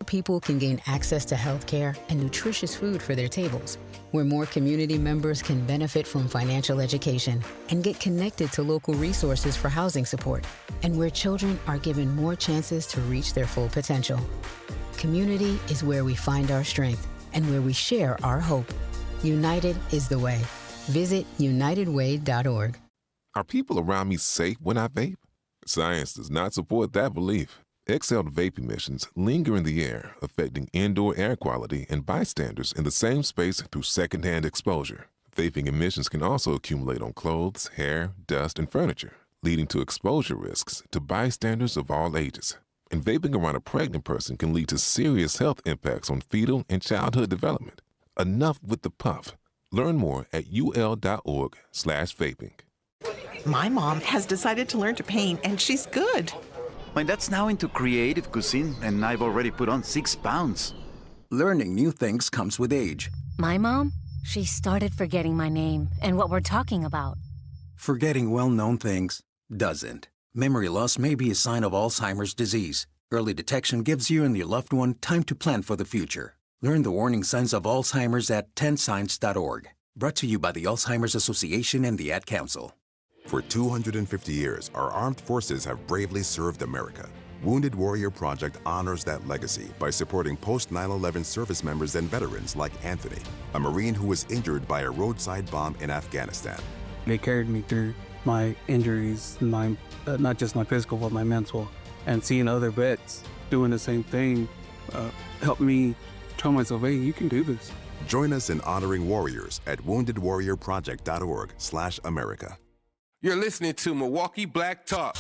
people can gain access to healthcare and nutritious food for their tables, where more community members can benefit from financial education and get connected to local resources for housing support, and where children are given more chances to reach their full potential. Community is where we find our strength and where we share our hope. United is the way. Visit unitedway.org. Are people around me safe when I vape? Science does not support that belief. Exhaled vape emissions linger in the air, affecting indoor air quality and bystanders in the same space through secondhand exposure. Vaping emissions can also accumulate on clothes, hair, dust, and furniture, leading to exposure risks to bystanders of all ages. And vaping around a pregnant person can lead to serious health impacts on fetal and childhood development. Enough with the puff. Learn more at ul.org/vaping. My mom has decided to learn to paint, and she's good. My dad's now into creative cuisine, and I've already put on 6 pounds. Learning new things comes with age. My mom, she started forgetting my name and what we're talking about. Forgetting well-known things doesn't. Memory loss may be a sign of Alzheimer's disease. Early detection gives you and your loved one time to plan for the future. Learn the warning signs of Alzheimer's at 10signs.org. Brought to you by the Alzheimer's Association and the Ad Council. For 250 years, our armed forces have bravely served America. Wounded Warrior Project honors that legacy by supporting post-9/11 service members and veterans like Anthony, a Marine who was injured by a roadside bomb in Afghanistan. They carried me through my injuries, not just my physical, but my mental. And seeing other vets doing the same thing helped me tell myself, hey, you can do this. Join us in honoring warriors at woundedwarriorproject.org/America. You're listening to Milwaukee Black Talk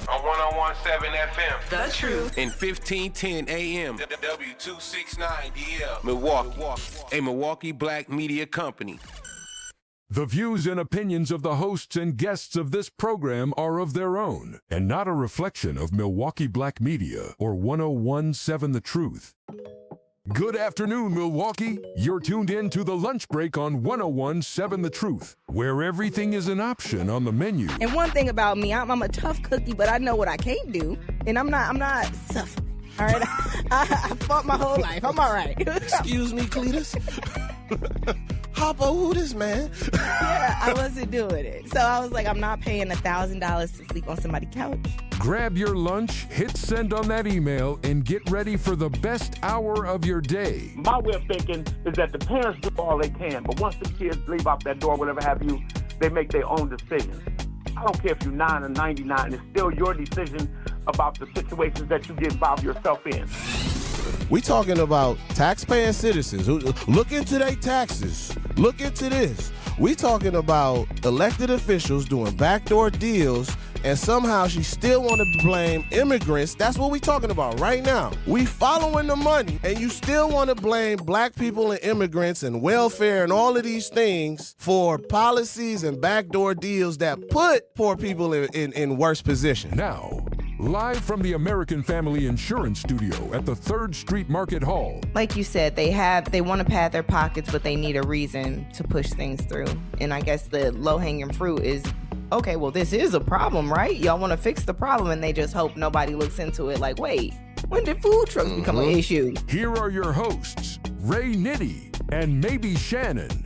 on 101.7 FM. The Truth. And 1510 AM. W269DL. Milwaukee. A Milwaukee Black media company. The views and opinions of the hosts and guests of this program are of their own and not a reflection of Milwaukee Black Media or 101.7 The Truth. Good afternoon, Milwaukee. You're tuned in to The Lunch Break on 101.7 The Truth, where everything is an option on the menu. And one thing about me, I'm a tough cookie, but I know what I can't do, and I'm not suffering. All right, I fought my whole life. I'm all right. Excuse me, Cletus. Hoppo, who this man? Yeah, I wasn't doing it. So I was like, I'm not paying $1,000 to sleep on somebody's couch. Grab your lunch, hit send on that email, and get ready for the best hour of your day. My way of thinking is that the parents do all they can, but once the kids leave out that door, whatever have you, they make their own decisions. I don't care if you're 9 or 99, it's still your decision about the situations that you get involved yourself in. We talking about taxpaying citizens who look into their taxes. Look into this. We talking about elected officials doing backdoor deals, and somehow she still want to blame immigrants. That's what we talking about right now. We following the money, and you still want to blame black people and immigrants and welfare and all of these things for policies and backdoor deals that put poor people in worse position. Now, live from the American Family Insurance Studio at the 3rd Street Market Hall. Like you said, they want to pad their pockets, but they need a reason to push things through. And I guess the low-hanging fruit is, okay, well, this is a problem, right? Y'all want to fix the problem, and they just hope nobody looks into it like, wait, when did food trucks become an issue? Here are your hosts, Ray Nitty and maybe Shannon.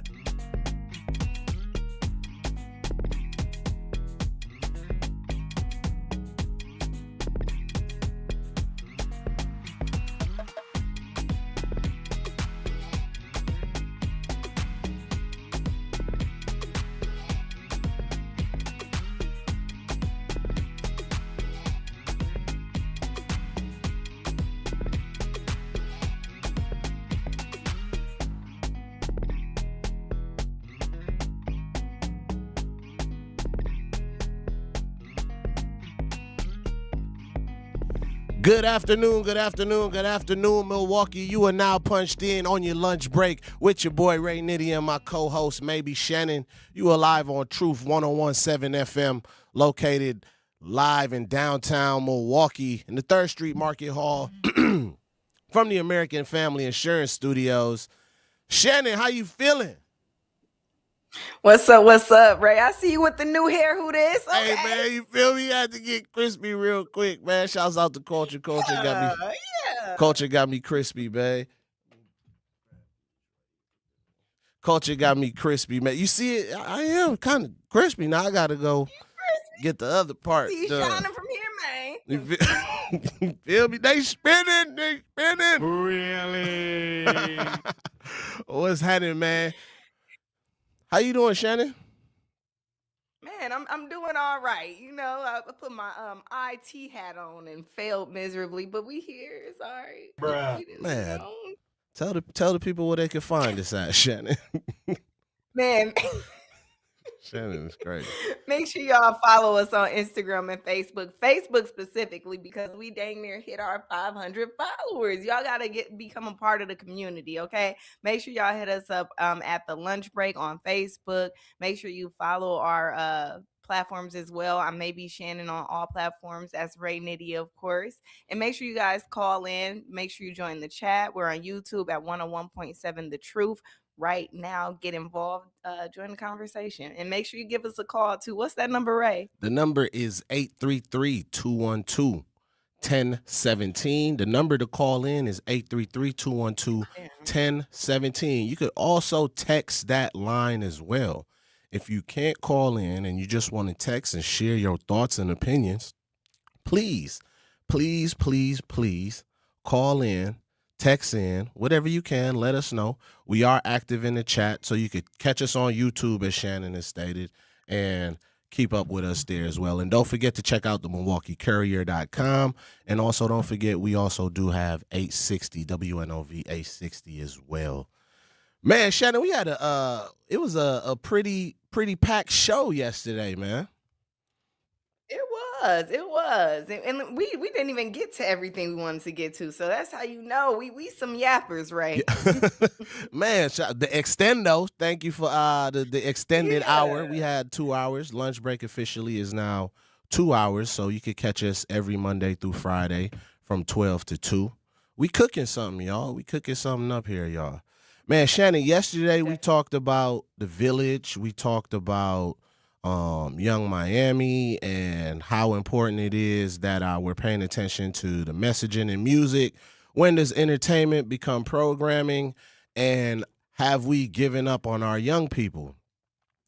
Good afternoon, Milwaukee. You are now punched in on your lunch break with your boy Ray Nitty and my co-host, maybe Shannon. You are live on Truth 101.7 FM, located live in downtown Milwaukee in the 3rd Street Market Hall from the American Family Insurance Studios. Shannon, how you feeling? What's up, Ray? I see you with the new hair. Who this? Okay. Hey, man, you feel me? You had to get crispy real quick, man. Shouts out to Culture. Got me. Culture got me crispy, babe. Culture got me crispy, man. You see it? I am kind of crispy. Now I got to go get the other part See you done. shining from here, man. You feel me? They spinning. Really? What's happening, man? How you doing, Shannon? Man, I'm doing all right. You know, I put my IT hat on and failed miserably, but we here. It's all right. Bruh. Man, tell the people where they can find us at, Shannon. Man, Shannon is crazy. make sure y'all follow us on Instagram and Facebook. Facebook specifically because we dang near hit our 500 followers. Y'all gotta become a part of the community, okay? Make sure y'all hit us up at the lunch break on Facebook. Make sure you follow our platforms as well. I may be Shannon on all platforms. That's Ray Nitty, of course. And make sure you guys call in. Make sure you join the chat. We're on YouTube at 101.7 The Truth. Right now, get involved, join the conversation, and make sure you give us a call too. What's that number, Ray? The number is 833-212-1017. The number to call in is 833-212-1017. You could also text that line as well. If you can't call in and you just want to text and share your thoughts and opinions, please call in. Text in, whatever you can, let us know. We are active in the chat, so you could catch us on YouTube, as Shannon has stated, and keep up with us there as well. And don't forget to check out the MilwaukeeCourier.com. And also don't forget, we also do have 860, WNOV 860 as well. Man, Shannon, we had it was a pretty packed show yesterday, man. It was. And we didn't even get to everything we wanted to get to. So that's how you know we some yappers, right? Man, the extendo, thank you for the extended hour. We had 2 hours. Lunch break officially is now 2 hours. So you could catch us every Monday through Friday from 12 to 2. We cooking something, y'all. We cooking something up here, y'all. Man, Shannon, yesterday we talked about the village. We talked about Young Miami and how important it is that we're paying attention to the messaging and music. When does entertainment become programming? And have we given up on our young people?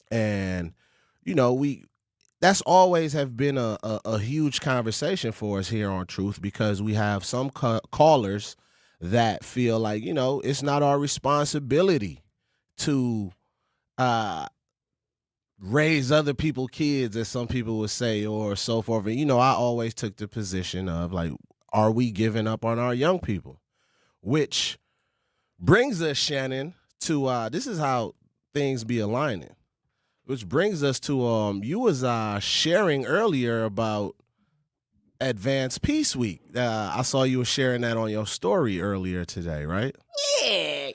And, you know, that's always have been a huge conversation for us here on Truth, because we have some callers that feel like, you know, it's not our responsibility to raise other people's kids, as some people would say, or so forth. And, you know, I always took the position of, like, are we giving up on our young people? Which brings us, Shannon, to this is how things be aligning. Which brings us to you was sharing earlier about Advanced Peace Week. I saw you were sharing that on your story earlier today, right? Yeah.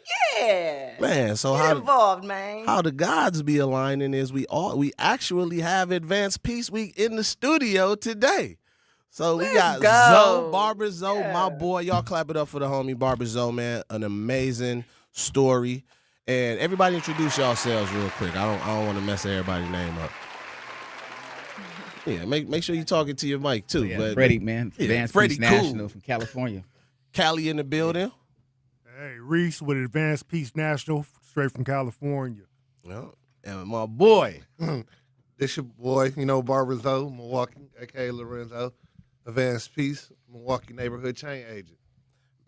Man, so Get involved, man. How the gods be aligning is we actually have Advanced Peace Week in the studio today. So we got Zoe, Barbara Zoe, my boy. Y'all clap it up for the homie Barbara Zoe, man. An amazing story. And everybody introduce yourselves real quick. I don't want to mess everybody's name up. Yeah, make sure you're talking to your mic too. Yeah, but Freddie, man. Advanced Freddie Peace National from California. Cali in the building. Hey, Reese with Advanced Peace National, straight from California. Yeah. And my boy. This your boy, you know, Barbara Zoe, Milwaukee, a.k.a. Lorenzo, Advanced Peace, Milwaukee neighborhood chain agent.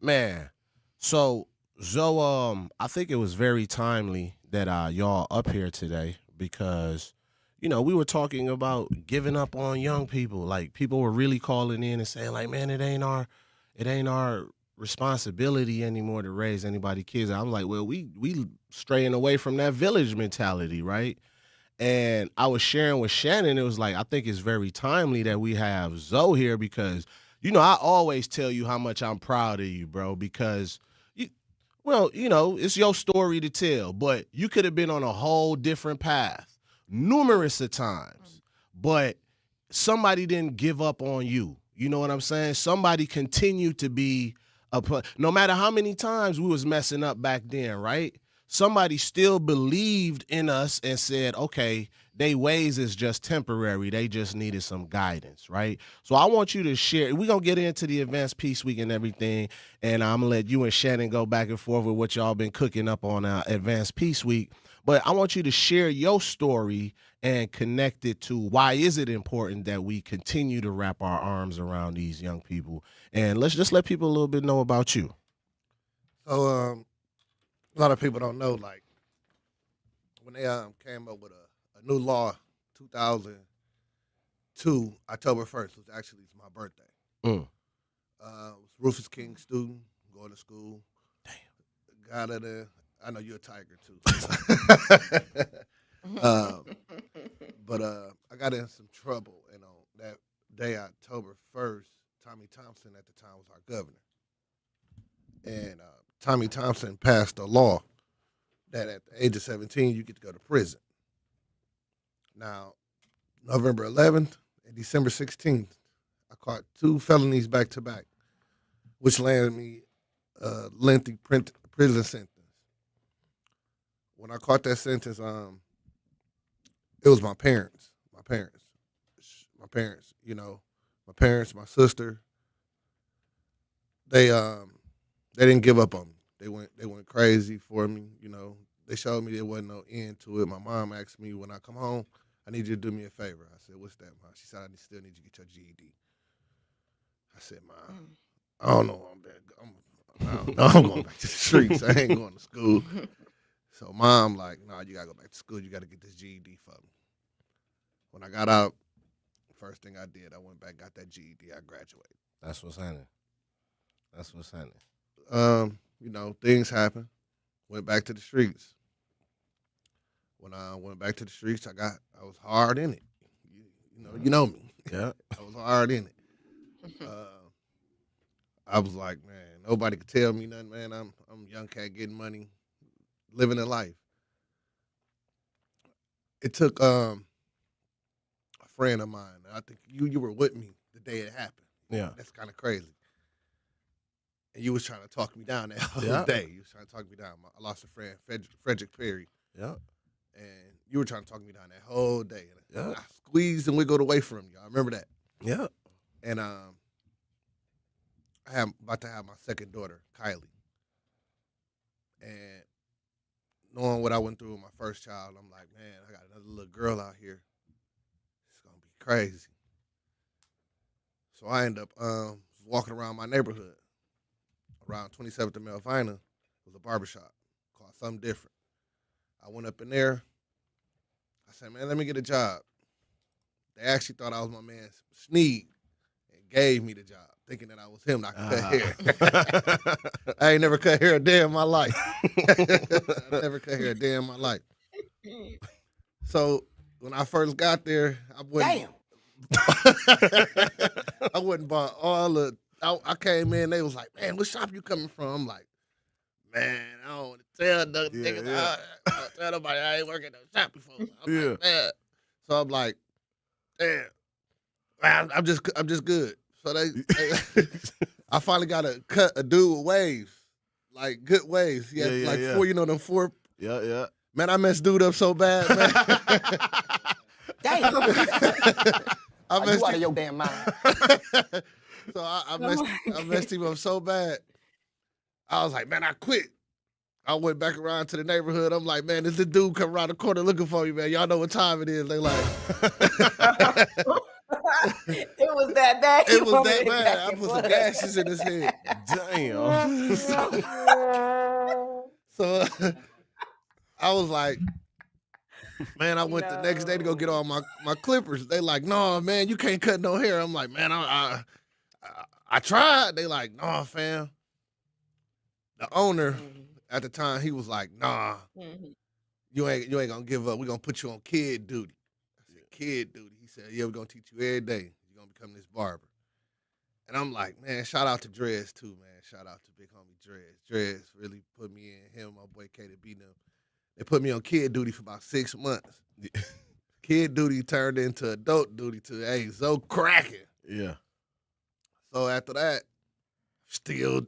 Man, so Zoe, I think it was very timely that y'all up here today, because, you know, we were talking about giving up on young people. Like, people were really calling in and saying, like, man, it ain't our responsibility anymore to raise anybody kids. I'm like, well, we straying away from that village mentality, right? And I was sharing with Shannon, it was like, I think it's very timely that we have Zoe here, because, you know, I always tell you how much I'm proud of you, bro, because, it's your story to tell, but you could have been on a whole different path numerous of times, but somebody didn't give up on you. You know what I'm saying? Somebody continued to be no matter how many times we was messing up back then, right? Somebody still believed in us and said, okay, they ways is just temporary. They just needed some guidance, right? So I want you to share. We're going to get into the Advanced Peace Week and everything, and I'm going to let you and Shannon go back and forth with what y'all been cooking up on Advanced Peace Week. But I want you to share your story and connect it to why is it important that we continue to wrap our arms around these young people. And let's just let people a little bit know about you. So a lot of people don't know, like, when they came up with a new law, 2002, October 1st, was actually my birthday. Was Rufus King student, going to school. Damn. Got it in. I know you're a Tiger too. But I got in some trouble, and on that day, October 1st, Tommy Thompson at the time was our governor. And Tommy Thompson passed a law that at the age of 17, you get to go to prison. Now, November 11th and December 16th, I caught 2 felonies back to back, which landed me a lengthy prison sentence. When I caught that sentence, it was my parents, you know, my sister. They didn't give up on me. They went crazy for me, you know. They showed me there wasn't no end to it. My mom asked me when I come home, I need you to do me a favor. I said, what's that, Mom? She said, I still need you to get your GED. I said, Mom, I don't know. I'm going back to the streets. I ain't going to school. So Mom, like, no, you got to go back to school. You got to get this GED for me. When I got out, first thing I did, I went back, got that GED. I graduated. That's what's happening. You know, things happen. Went back to the streets. When I went back to the streets, I was hard in it. You know me. Yeah. I was hard in it. I was like, man, nobody could tell me nothing, man. I'm a young cat getting money, living a life. It took a friend of mine. I think you were with me the day it happened. Yeah. That's kind of crazy. And you was trying to talk me down that whole day. You was trying to talk me down. I lost a friend, Frederick Perry. Yeah. And you were trying to talk me down that whole day. Yeah. I squeezed and wiggled away from you. I remember that. Yeah. And I am about to have my second daughter, Kylie. And knowing what I went through with my first child, I'm like, man, I got another little girl out here. It's going to be crazy. So I end up walking around my neighborhood. Around 27th and Melvina was a barbershop called Something Different. I went up in there. I said, man, let me get a job. They actually thought I was my man Sneed and gave me the job, thinking that I was him. I could cut hair. I ain't never cut hair a day in my life. I never cut hair a day in my life. So when I first got there, I wouldn't buy all the. I came in, they was like, man, what shop you coming from? I'm like, man, I don't want to tell nothing. Niggas. I don't tell nobody I ain't working at no shop before. I'm like, man. So I'm like, damn, man, I'm just good. So I finally got a dude with waves, like good waves. He had four, you know, them four. Yeah. Man, I messed dude up so bad, man. Damn. I messed you out of your damn mind. So I messed him up so bad. I was like, man, I quit. I went back around to the neighborhood. I'm like, man, this dude come around the corner looking for me, man. Y'all know what time it is. They like. It was that bad. It was that bad. I put some gashes in his head. Damn. So I was like, man, I went the next day to go get all my clippers. They like, no, man, you can't cut no hair. I'm like, man, I tried. They like, nah, fam. The owner at the time, he was like, nah, you ain't gonna give up. We're gonna put you on kid duty. I said, kid duty. He said, yeah, we're gonna teach you every day. You're gonna become this barber. And I'm like, man, shout out to Drez too, man. Shout out to big homie Drez. Drez really put me in, him, my boy KDB them. They put me on kid duty for about 6 months. Kid duty turned into adult duty to, hey, so cracking. Yeah. So after that, still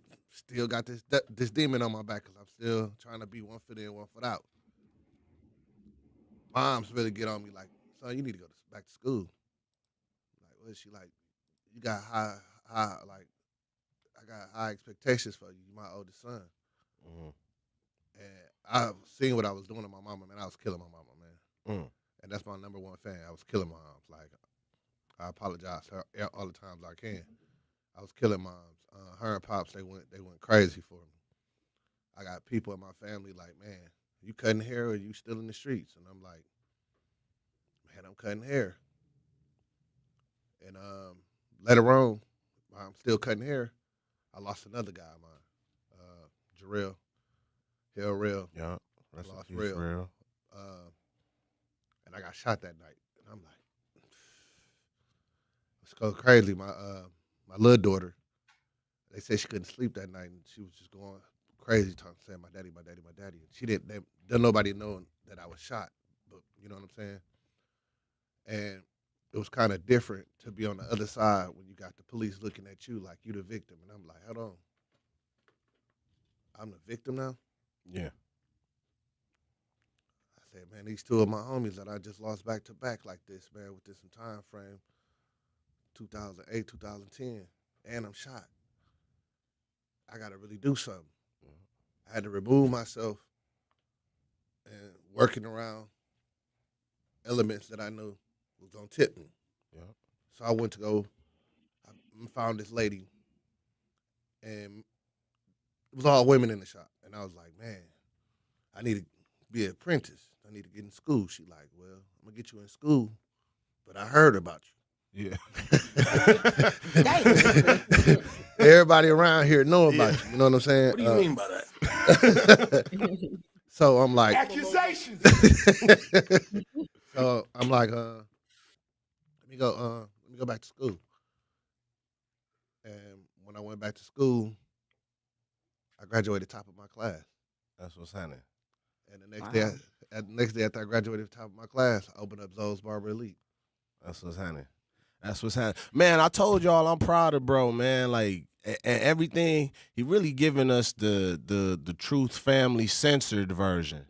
got this demon on my back because I'm still trying to be one foot in, one foot out. Moms really get on me like, son, you need to go back to school. Like, what is she like? You got high, like, I got high expectations for you. You're my oldest son. And I seen what I was doing to my mama, man. I was killing my mama, man. And that's my number one fan. I was killing moms. Like, I apologize to her all the times I can. I was killing moms. Her and pops, they went crazy for me. I got people in my family like, man, you cutting hair or you still in the streets? And I'm like, man, I'm cutting hair. And later on, I'm still cutting hair. I lost another guy of mine, Jarrell. Hell Real. Yeah. I lost Real. And I got shot that night. And I'm like, it's so crazy. My little daughter, they said she couldn't sleep that night, and she was just going crazy, saying, my daddy, my daddy, my daddy. And she didn't nobody know that I was shot, but you know what I'm saying? And it was kind of different to be on the other side when you got the police looking at you like you the victim. And I'm like, hold on. I'm the victim now? Yeah. I said, man, these two of my homies that I just lost back to back like this, man, within some time frame, 2008, 2010, and I'm shot. I got to really do something. I had to remove myself and working around elements that I knew was going to tip me. Yeah. So I went to go, I found this lady, and it was all women in the shop. And I was like, man, I need to be an apprentice. I need to get in school. She like, well, I'm going to get you in school, but I heard about you. Yeah. Everybody around here know about you. You know what I'm saying? What do you mean by that? So I'm like, accusations. So I'm like, let me go back to school. And when I went back to school, I graduated top of my class. That's what's happening. And the next day after I graduated top of my class, I opened up Zoe's Barber Elite. That's what's happening. That's what's happening. Man, I told y'all I'm proud of bro, man. Like, and everything, he really giving us the Truth Family censored version,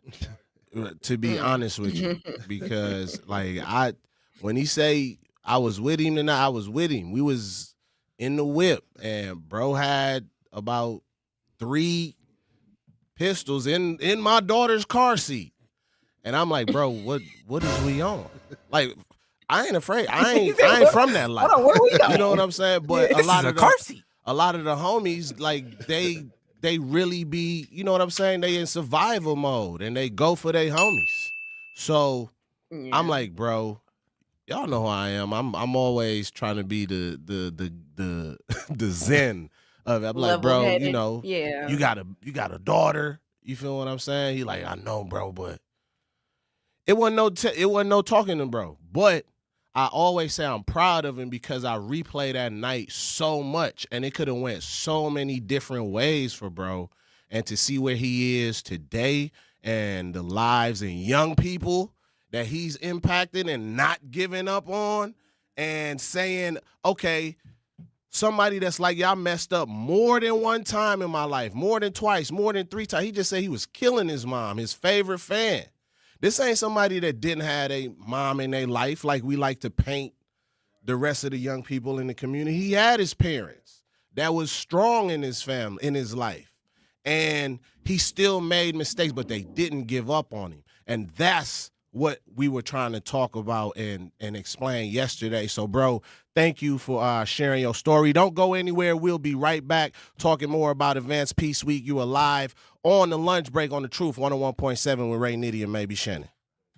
to be honest with you. Because, like, when he say I was with him tonight, I was with him. We was in the whip, and bro had about 3 pistols in my daughter's car seat. And I'm like, bro, what is we on? Like, I ain't afraid. I ain't from that life. Hold on, where we going? You know what I'm saying? But This a lot is of a car seat. a lot of the homies, like, they really be, you know what I'm saying? They in survival mode and they go for their homies. So I'm like, bro, y'all know who I am. I'm always trying to be the zen of it. I'm like, bro, you know, you got a daughter. You feel what I'm saying? He like, I know, bro, but it wasn't no talking to bro. But I always say I'm proud of him because I replay that night so much, and it could have went so many different ways for bro. And to see where he is today and the lives and young people that he's impacted and not giving up on and saying, okay, somebody that's like, y'all messed up more than one time in my life, more than twice, more than 3 times. He just said he was killing his mom, his favorite fan. This ain't somebody that didn't have a mom in their life like we like to paint the rest of the young people in the community. He had his parents that was strong in his family, in his life. And he still made mistakes, but they didn't give up on him. And that's what we were trying to talk about and explain yesterday. So, bro, thank you for sharing your story. Don't go anywhere. We'll be right back talking more about Advanced Peace Week. You are live on the lunch break on The Truth 101.7 with Ray Nitty and maybe Shannon.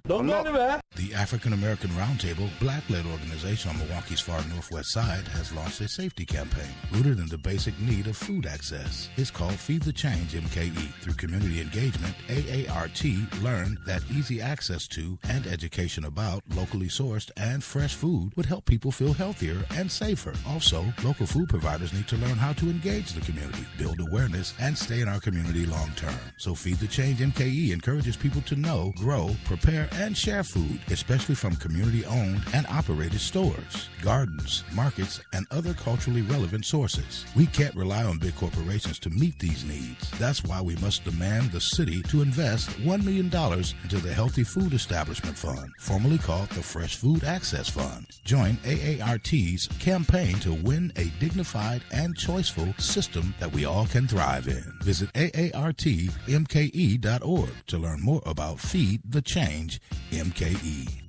Don't go anywhere. The African American Roundtable, black-led organization on Milwaukee's far northwest side, has launched a safety campaign rooted in the basic need of food access. It's called Feed the Change MKE. Through community engagement, AART learned that easy access to and education about locally sourced and fresh food would help people feel healthier and safer. Also, local food providers need to learn how to engage the community, build awareness, and stay in our community long term. So Feed the Change MKE encourages people to know, grow, prepare, and share food, especially from community-owned and operated stores, gardens, markets, and other culturally relevant sources. We can't rely on big corporations to meet these needs. That's why we must demand the city to invest $1 million into the Healthy Food Establishment Fund, formerly called the Fresh Food Access Fund. Join AART's campaign to win a dignified and choiceful system that we all can thrive in. Visit aartmke.org to learn more about Feed the Change MKE.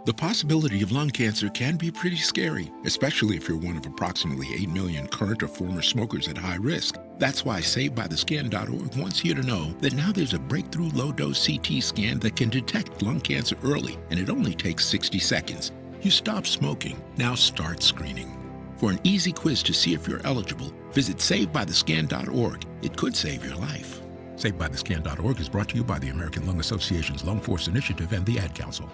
The possibility of lung cancer can be pretty scary, especially if you're one of approximately 8 million current or former smokers at high risk. That's why SaveByTheScan.org wants you to know that now there's a breakthrough low-dose CT scan that can detect lung cancer early, and it only takes 60 seconds. You stop smoking, now start screening. For an easy quiz to see if you're eligible, visit SaveByTheScan.org. It could save your life. SaveByTheScan.org is brought to you by the American Lung Association's Lung Force Initiative and the Ad Council.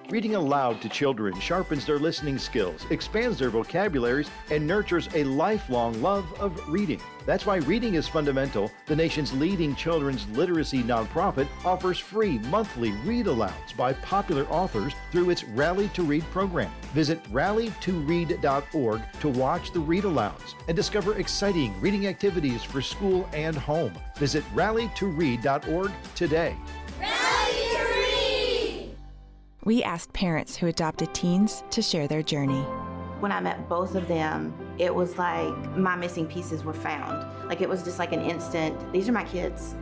Reading aloud to children sharpens their listening skills, expands their vocabularies, and nurtures a lifelong love of reading. That's why Reading is Fundamental, the nation's leading children's literacy nonprofit, offers free monthly read-alouds by popular authors through its Rally to Read program. Visit rallytoread.org to watch the read-alouds and discover exciting reading activities for school and home. Visit rallytoread.org today. We asked parents who adopted teens to share their journey. When I met both of them, it was like my missing pieces were found. Like it was just like an instant, these are my kids.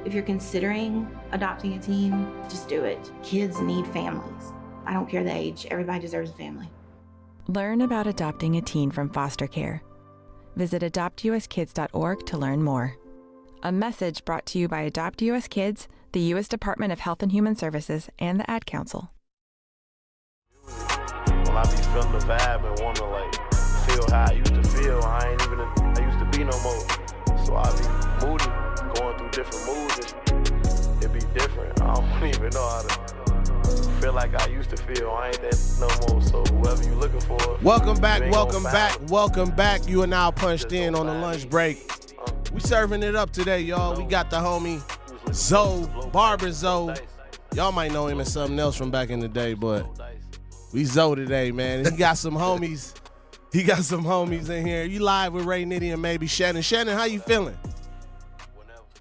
If you're considering adopting a teen, just do it. Kids need families. I don't care the age, everybody deserves a family. Learn about adopting a teen from foster care. Visit adoptuskids.org to learn more. A message brought to you by Adopt US Kids, the U.S. Department of Health and Human Services, and the Ad Council. When I be feeling the vibe and wanna like feel how I used to feel, I used to be no more. So I be moody, going through different moods. It be different. I don't even know how to feel like I used to feel. I ain't that no more. So whoever you looking for. Welcome back. You are now punched in on the lunch break. We serving it up today, y'all. We got the homie Zoe, Barber Zoe. Y'all might know him as something else from back in the day, but we Zoe today, man. He got some homies. He got some homies in here. You live with Ray Nitty and maybe Shannon. Shannon, how you feeling?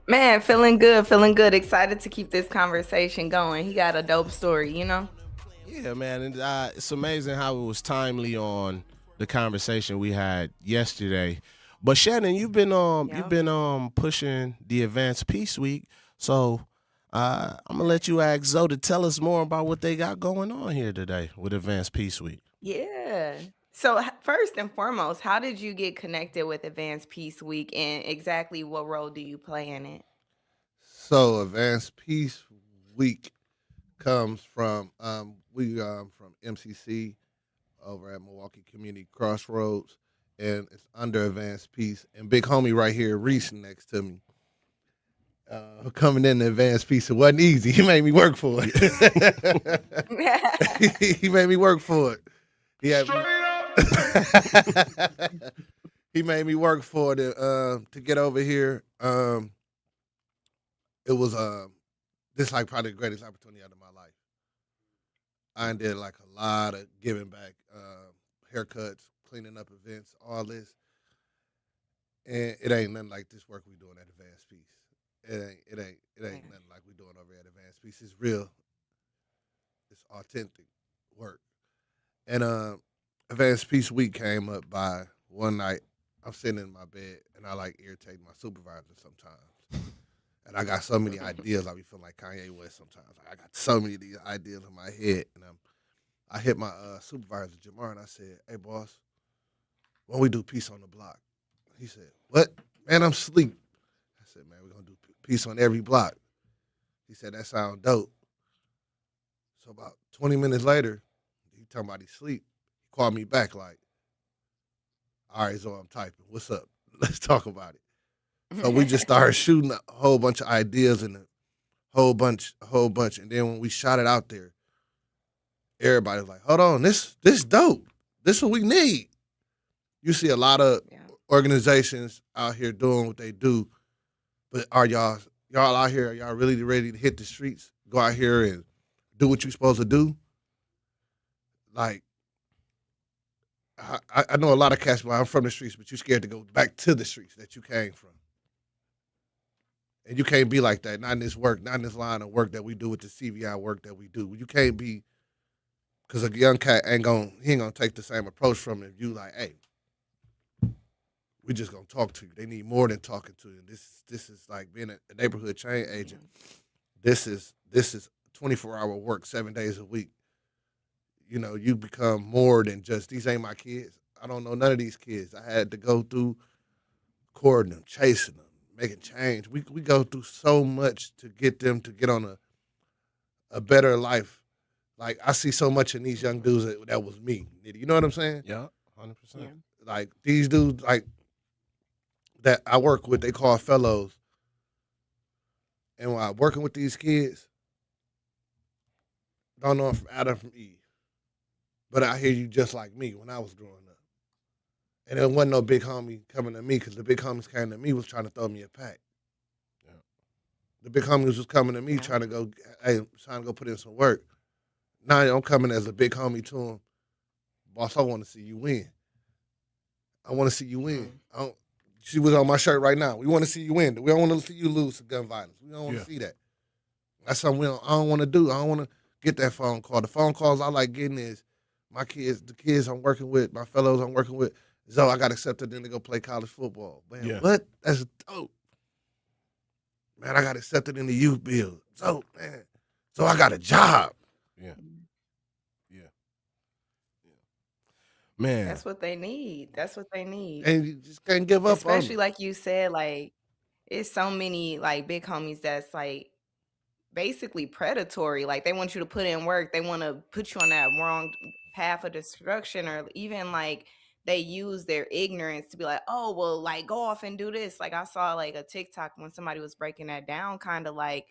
Man, feeling good. Excited to keep this conversation going. He got a dope story, you know? Yeah, man. And, it's amazing how it was timely on the conversation we had yesterday. But Shannon, you've been pushing the Advanced Peace Week. So I'm going to let you ask Zoe to tell us more about what they got going on here today with Advanced Peace Week. Yeah. So first and foremost, how did you get connected with Advanced Peace Week and exactly what role do you play in it? So Advanced Peace Week comes from from MCC over at Milwaukee Community Crossroads, and it's under Advanced Peace. And big homie right here, Reese, next to me. Coming in the Advanced Peace, it wasn't easy. He made me work for it. He made me work for it. He made me work for it to get over here. It was this like probably the greatest opportunity out of my life. I did like a lot of giving back, haircuts, cleaning up events, all this. And it ain't nothing like this work we doing at Advanced Peace. It ain't nothing like we doing over at Advanced Peace. It's real. It's authentic work. And Advanced Peace Week came up by one night. I'm sitting in my bed and I like irritate my supervisor sometimes. And I got so many ideas. I be feeling like Kanye West sometimes. I got so many of these ideas in my head. And I hit my supervisor, Jamar, and I said, "Hey, boss, why don't we do Peace on the Block?" He said, "What? Man, I'm asleep." I said, "Man, we're going to do Peace on every block." He said, "That sounds dope." So about 20 minutes later, he talking about he sleep. He called me back like, "All right, so I'm typing. What's up? Let's talk about it." So we just started shooting a whole bunch of ideas and a whole bunch. And then when we shot it out there, everybody was like, "Hold on, this dope. This what we need." You see a lot of organizations out here doing what they do, but are y'all out here? Are y'all really ready to hit the streets? go out here and do what you're supposed to do. Like, I know a lot of cats, I'm from the streets, but you're scared to go back to the streets that you came from. And you can't be like that, not in this work, not in this line of work that we do with the CVI work that we do. You can't be, because a young cat he ain't gonna take the same approach from it. If you like, hey, we just gonna talk to you. They need more than talking to you. This is like being a neighborhood chain agent. This is 24-hour work, 7 days a week. You know, you become more than just, these ain't my kids. I don't know none of these kids. I had to go through courting them, chasing them, making change. We go through so much to get them to get on a better life. Like, I see so much in these young dudes that was me. You know what I'm saying? Yeah, 100%. Like, these dudes, like, that I work with, they call fellows. And while working with these kids, don't know them from Adam from Eve. But I hear you just like me when I was growing up. And there wasn't no big homie coming to me, because the big homies came to me was trying to throw me a pack. Yeah. The big homies was coming to me trying to go put in some work. Now I'm coming as a big homie to him. Boss, I want to see you win. I want to see you win. She was on my shirt right now. We want to see you win. We don't want to see you lose to gun violence. We don't want to see that. That's something I don't want to do. I don't want to get that phone call. The phone calls I like getting is my kids, the kids I'm working with, my fellows I'm working with. So I got accepted then to go play college football. Man, what? That's dope. Man, I got accepted in the youth build. So, man, so I got a job. Yeah. Man. That's what they need. That's what they need. And you just can't give up on Especially them. like you said, like, it's so many like big homies that's like basically predatory. Like, they want you to put in work. They want to put you on that wrong path of destruction, or even like they use their ignorance to be like, oh, well, like, go off and do this. Like, I saw like a TikTok when somebody was breaking that down, kind of like,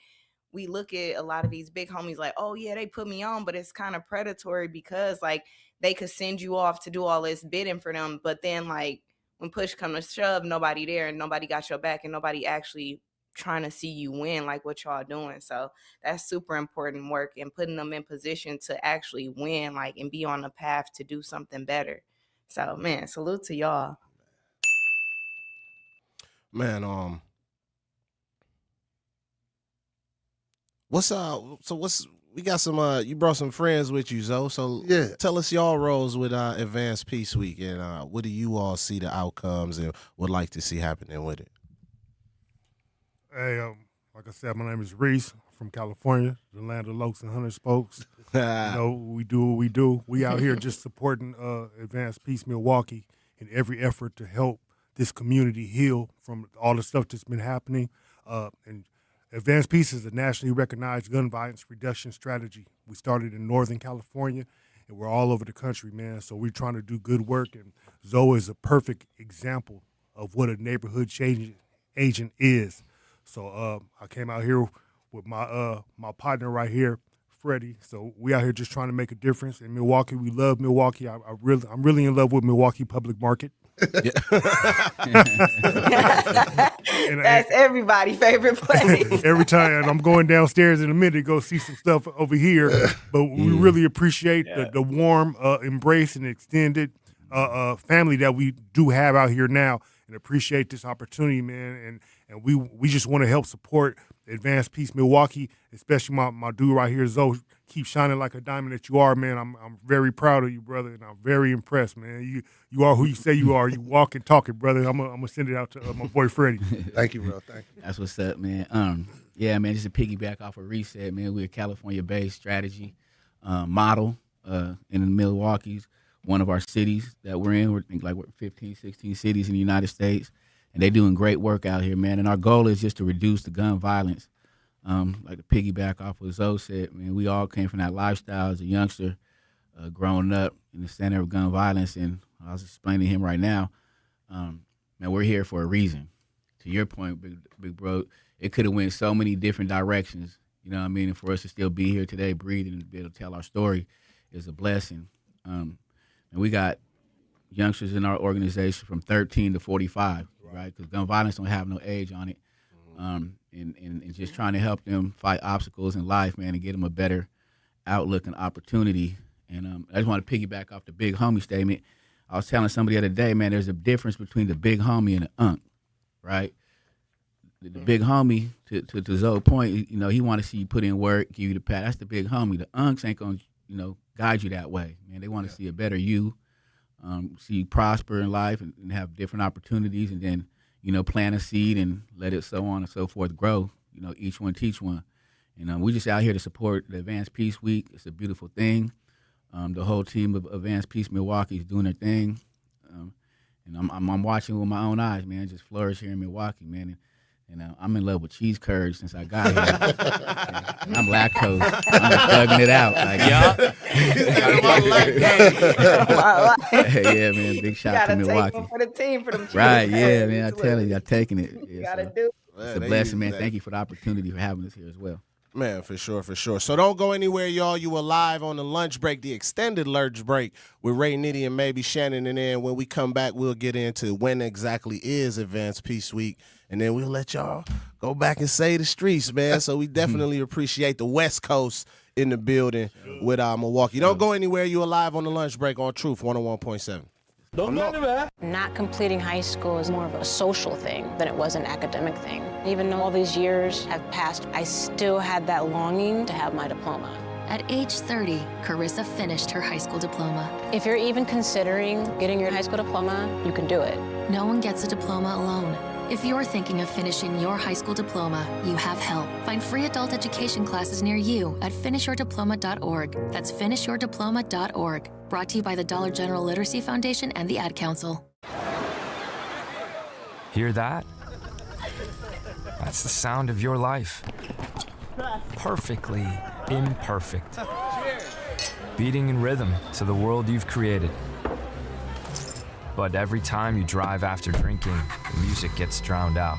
we look at a lot of these big homies like, oh yeah, they put me on, but it's kind of predatory, because like they could send you off to do all this bidding for them, but then like when push comes to shove, nobody there and nobody got your back and nobody actually trying to see you win like what y'all doing. So that's super important work, and putting them in position to actually win, like, and be on the path to do something better. So man, salute to y'all. Man, we got some you brought some friends with you, Zoe. So tell us y'all roles with Advanced Peace Week, and what do you all see the outcomes and would like to see happening with it? Hey, like I said, my name is Reese. I'm from California, the land of Lokes and Hunter Spokes. You know, we do what we do. We out here just supporting Advanced Peace Milwaukee in every effort to help this community heal from all the stuff that's been happening. And Advanced Peace is a nationally recognized gun violence reduction strategy. We started in Northern California, and we're all over the country, man. So we're trying to do good work, and Zoe is a perfect example of what a neighborhood change agent is. So I came out here with my partner right here, Freddie. So we out here just trying to make a difference in Milwaukee. We love Milwaukee. I'm really in love with Milwaukee public market. That's everybody's favorite place. Every time, and I'm going downstairs in a minute to go see some stuff over here. But we really appreciate the warm embrace and extended family that we do have out here now, and appreciate this opportunity, man. And we just want to help support Advanced Peace Milwaukee, especially my dude right here, Zoe. Keep shining like a diamond that you are, man. I'm very proud of you, brother, and I'm very impressed, man. You are who you say you are. You walk and talk it, brother. I'm gonna send it out to my boy Freddie. Thank you, bro. Thank you. That's what's up, man. Yeah, man. Just to piggyback off what Reese said, man. We're a California-based strategy model in the Milwaukee's one of our cities that we're in. We're 15, 16 cities in the United States, and they're doing great work out here, man. And our goal is just to reduce the gun violence. Like to piggyback off what Zoe said, man, we all came from that lifestyle as a youngster, growing up in the center of gun violence. And I was explaining to him right now, man, we're here for a reason. To your point, big bro, it could have went so many different directions, you know what I mean? And for us to still be here today, breathing and be able to tell our story is a blessing. And we got youngsters in our organization from 13 to 45, right? Because gun violence don't have no age on it. and just trying to help them fight obstacles in life, man, and get them a better outlook and opportunity. And I just want to piggyback off the big homie statement. I was telling somebody the other day, man, there's a difference between the big homie and the unk, right? The big homie, to Zoe's point, you know, he want to see you put in work, give you the pat. That's the big homie. The unks ain't going to, you know, guide you that way, man. They want to see a better you, see you prosper in life and have different opportunities, and then, you know, plant a seed and let it so on and so forth grow. You know, each one teach one. And we just out here to support the Advanced Peace Week. It's a beautiful thing. The whole team of Advanced Peace Milwaukee is doing their thing. And I'm watching with my own eyes, man, just flourish here in Milwaukee, man. And I'm in love with cheese curds since I got here. I'm lactose. I'm thugging it out. Like, yeah, man. Big shout out to Milwaukee. Take one for the team for them cheese Right, yeah, curds. man. I tell you, I'm taking it. You Yeah, gotta do. It's a blessing, man. Thank you for the opportunity for having us here as well. Man, for sure, for sure. So don't go anywhere, y'all. You are live on the lunch break, the extended lunch break with Ray, Nitty, and maybe Shannon. And then when we come back, we'll get into when exactly is Advanced Peace Week. And then we'll let y'all go back and say the streets, man. So we definitely appreciate the West Coast in the building with Milwaukee. Don't go anywhere. You are live on the lunch break on Truth 101.7. Not completing high school is more of a social thing than it was an academic thing. Even though all these years have passed, I still had that longing to have my diploma. At age 30, Carissa finished her high school diploma. If you're even considering getting your high school diploma, you can do it. No one gets a diploma alone. If you're thinking of finishing your high school diploma, you have help. Find free adult education classes near you at finishyourdiploma.org. That's finishyourdiploma.org. Brought to you by the Dollar General Literacy Foundation and the Ad Council. Hear that? That's the sound of your life. Perfectly imperfect. Beating in rhythm to the world you've created. But every time you drive after drinking, the music gets drowned out.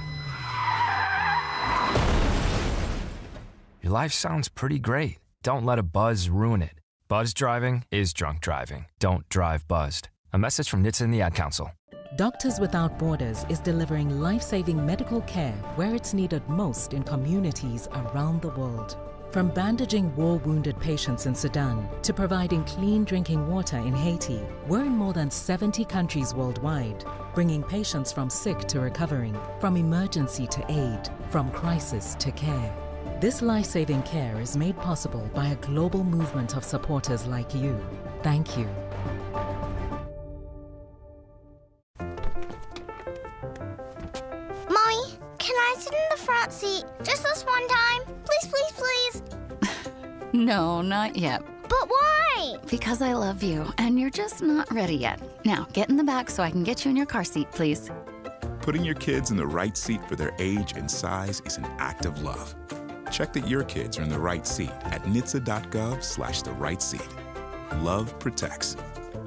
Your life sounds pretty great. Don't let a buzz ruin it. Buzz driving is drunk driving. Don't drive buzzed. A message from NHTSA and the Ad Council. Doctors Without Borders is delivering life-saving medical care where it's needed most in communities around the world. From bandaging war-wounded patients in Sudan to providing clean drinking water in Haiti, we're in more than 70 countries worldwide, bringing patients from sick to recovering, from emergency to aid, from crisis to care. This life-saving care is made possible by a global movement of supporters like you. Thank you. Mommy, can I sit in the front seat just this one time? Please, please, please. No, not yet. But why? Because I love you, and you're just not ready yet. Now, get in the back so I can get you in your car seat, please. Putting your kids in the right seat for their age and size is an act of love. Check that your kids are in the right seat at nhtsa.gov/the right seat. Love protects.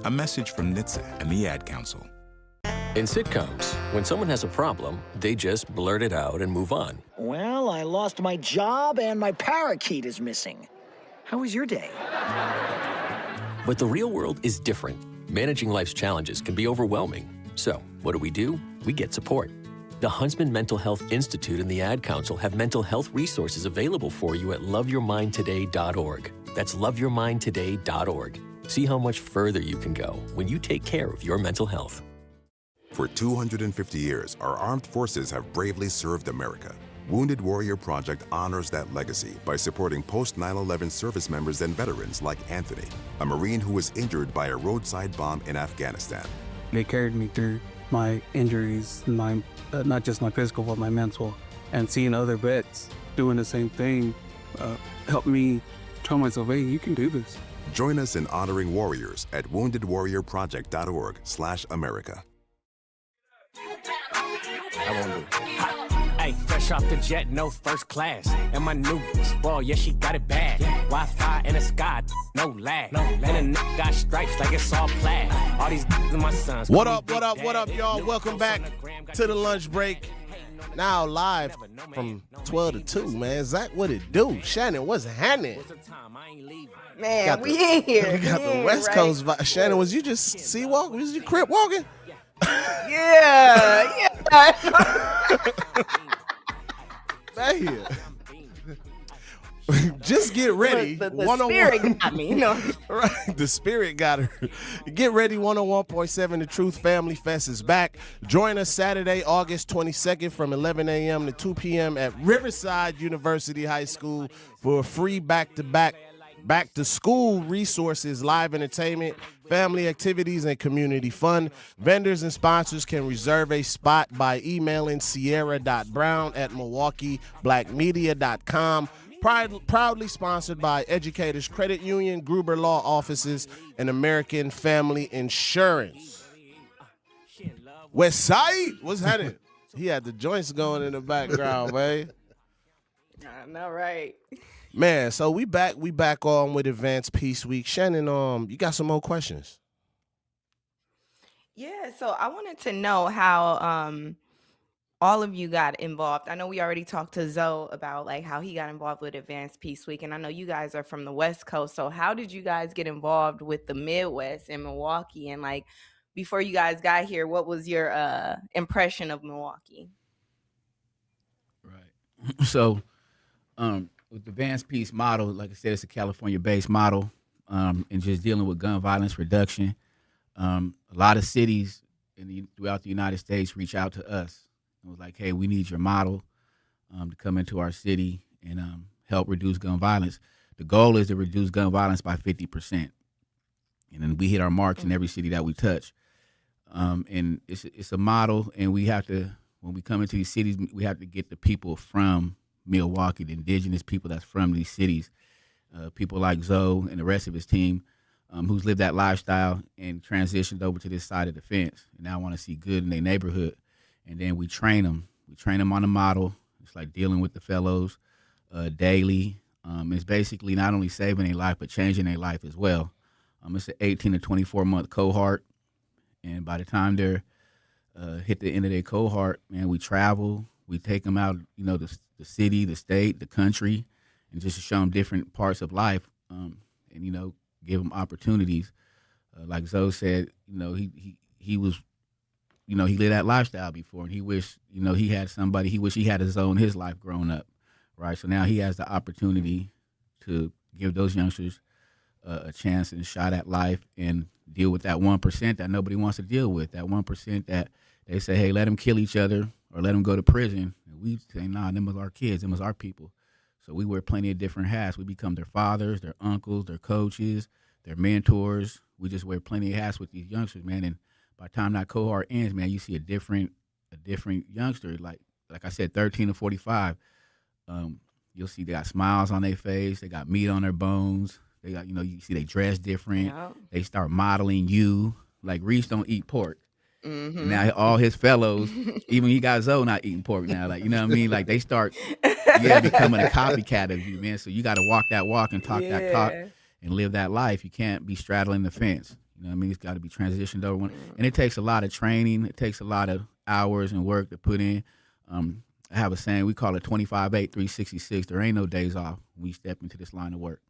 A message from NHTSA and the Ad Council. In sitcoms, when someone has a problem, they just blurt it out and move on. Well, I lost my job and my parakeet is missing. How was your day? But the real world is different. Managing life's challenges can be overwhelming. So, what do? We get support. The Huntsman Mental Health Institute and the Ad Council have mental health resources available for you at loveyourmindtoday.org. That's loveyourmindtoday.org. See how much further you can go when you take care of your mental health. For 250 years, our armed forces have bravely served America. Wounded Warrior Project honors that legacy by supporting post-9/11 service members and veterans like Anthony, a Marine who was injured by a roadside bomb in Afghanistan. They carried me through my injuries, my not just my physical, but my mental. And seeing other vets doing the same thing helped me tell myself, hey, you can do this. Join us in honoring warriors at woundedwarriorproject.org/America. I won't do it. Hey, fresh off the jet, no first class. And my new spoil, yeah, she got it bad. Wi-Fi in the sky, no lag. And a got stripes like it's all plaid. All these are my sons. What up, y'all? Welcome back to the lunch break. Now live from 12 to 2, man. Zach, what it do? Shannon, what's happening? Man, we in here. We got the West Coast vibe. Shannon, was you just sea walking? Was you crip walking? Yeah. Hey. Just get ready. The spirit got me. Right, the spirit got her. Get ready. 101.7 The Truth Family Fest is back. Join us Saturday, August 22nd from 11 a.m. to 2 p.m. at Riverside University High School for a free back-to-school resources, live entertainment, family activities, and community fun. Vendors and sponsors can reserve a spot by emailing sierra.brown@milwaukeeblackmedia.com. Proudly sponsored by Educators Credit Union, Gruber Law Offices, and American Family Insurance. West Side, what's happening? He had the joints going in the background, man. I know, right? Man, so we back on with Advanced Peace Week. Shannon, you got some more questions? Yeah, so I wanted to know how all of you got involved. I know we already talked to Zoe about like how he got involved with Advanced Peace Week, and I know you guys are from the West Coast. So how did you guys get involved with the Midwest in Milwaukee? And like before you guys got here, what was your impression of Milwaukee? Right. So with the Advanced Peace model, like I said, it's a California-based model, and just dealing with gun violence reduction. A lot of cities throughout the United States reach out to us. It was like, hey, we need your model to come into our city and help reduce gun violence. The goal is to reduce gun violence by 50%. And then we hit our marks in every city that we touch. And it's a model, and we have to, when we come into these cities, we have to get the people from Milwaukee, the indigenous people that's from these cities, people like Zoe and the rest of his team, who's lived that lifestyle and transitioned over to this side of the fence. And now want to see good in their neighborhood. And then we train them. We train them on the model. It's like dealing with the fellows daily. It's basically not only saving their life, but changing their life as well. It's an 18 to 24-month cohort. And by the time they're hit the end of their cohort, man, we travel. We take them out, the city, the state, the country, and just to show them different parts of life and, give them opportunities. Like Zoe said, he was, he lived that lifestyle before, and he wished, he had somebody, he wished he had a Zoe in his life growing up, right? So now he has the opportunity to give those youngsters a chance and a shot at life and deal with that 1% that nobody wants to deal with, that 1% that they say, hey, let them kill each other or let them go to prison. And we say, nah, them was our kids, them was our people. So we wear plenty of different hats. We become their fathers, their uncles, their coaches, their mentors. We just wear plenty of hats with these youngsters, man. And by the time that cohort ends, man, you see a different youngster. Like I said, 13 to 45. You'll see they got smiles on their face. They got meat on their bones. They got, you see they dress different. Yep. They start modeling you. Like Reese don't eat pork. Mm-hmm. Now all his fellows, even he got Zoe not eating pork now. Like, you know what I mean? Like they start becoming a copycat of you, man. So you got to walk that walk and talk that talk and live that life. You can't be straddling the fence. You know what I mean? It's got to be transitioned over. And it takes a lot of training. It takes a lot of hours and work to put in. I have a saying, we call it 25-8, 366. There ain't no days off when we step into this line of work.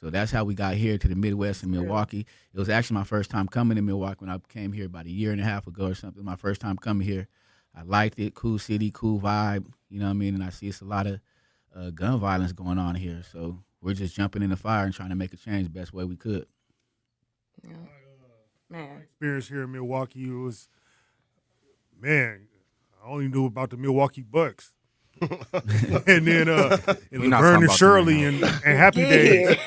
So that's how we got here to the Midwest in Milwaukee. It was actually my first time coming to Milwaukee when I came here about a year and a half ago or something. My first time coming here. I liked it. Cool city, cool vibe. You know what I mean? And I see it's a lot of gun violence going on here. So we're just jumping in the fire and trying to make a change the best way we could. Yeah. Man. My experience here in Milwaukee was, I only knew about the Milwaukee Bucks. And then Laverne and Shirley and Happy Days.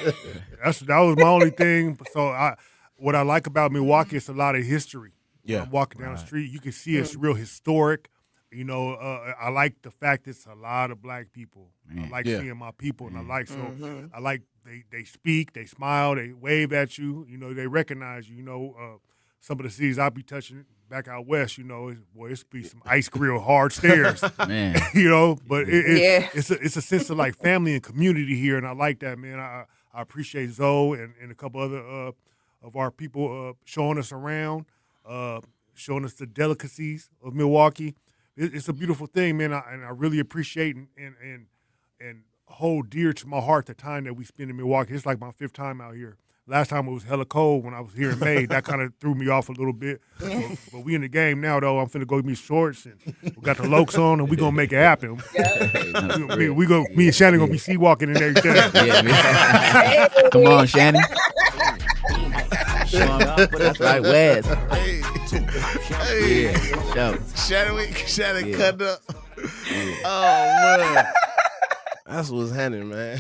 That was my only thing. So what I like about Milwaukee is a lot of history. Yeah. I'm walking down the street, you can see it's real historic. I like the fact it's a lot of black people. I like seeing my people, and I like they speak, they smile, they wave at you. They recognize you. Some of the cities I'll be touching back out west, it's be some ice grill hard stairs, man. But it's a sense of like family and community here, and I like that, man. I appreciate Zoe and a couple other of our people showing us around, showing us the delicacies of Milwaukee. It's a beautiful thing, man, and I really appreciate and hold dear to my heart the time that we spend in Milwaukee. It's like my 5th time out here. Last time it was hella cold when I was here in May. That kind of threw me off a little bit. But we in the game now, though. I'm finna go get me shorts, and we got the Lokes on, and we gonna make it happen. Me and Shannon gonna be sea walking and everything. Come on, Shannon. That's right, Wes. Shannon cut up. Oh man, that's what's happening, man.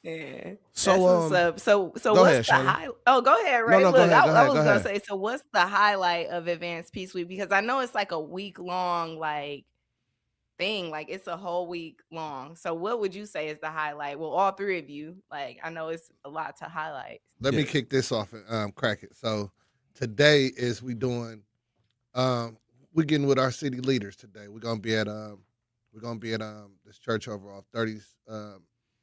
Yeah. So, That's what's up. So go what's ahead, the Shannon. highlight? Oh, go ahead, Ray. No, Look, go ahead, I go was gonna ahead. say, so what's the highlight of Advanced Peace Week? Because I know it's like a week long, like thing. Like it's a whole week long. So what would you say is the highlight? Well, all three of you. Like I know it's a lot to highlight. Let me kick this off and crack it. So today is we doing we're getting with our city leaders today. We're gonna be at this church over off 30s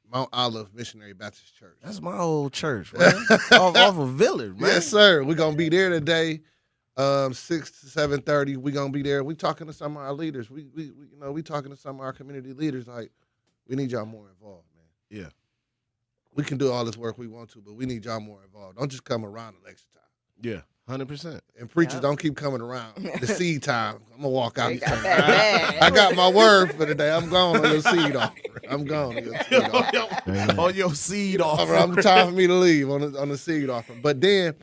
Mount Olive Missionary Baptist Church. That's my old church, man. off of Village, man. Yes, sir. We're gonna be there today, 6 to 7:30. We're gonna be there. We talking to some of our leaders. We talking to some of our community leaders. Like, we need y'all more involved, man. Yeah. We can do all this work we want to, but we need y'all more involved. Don't just come around election time. Yeah, 100%. And preachers don't keep coming around. The seed time. I'm gonna walk out. They and got say, that bad. I got my word for today. I'm going on your seed offering. I'm going on your seed offering. On your seed offering. I'm time for me to leave on the seed offering. But then,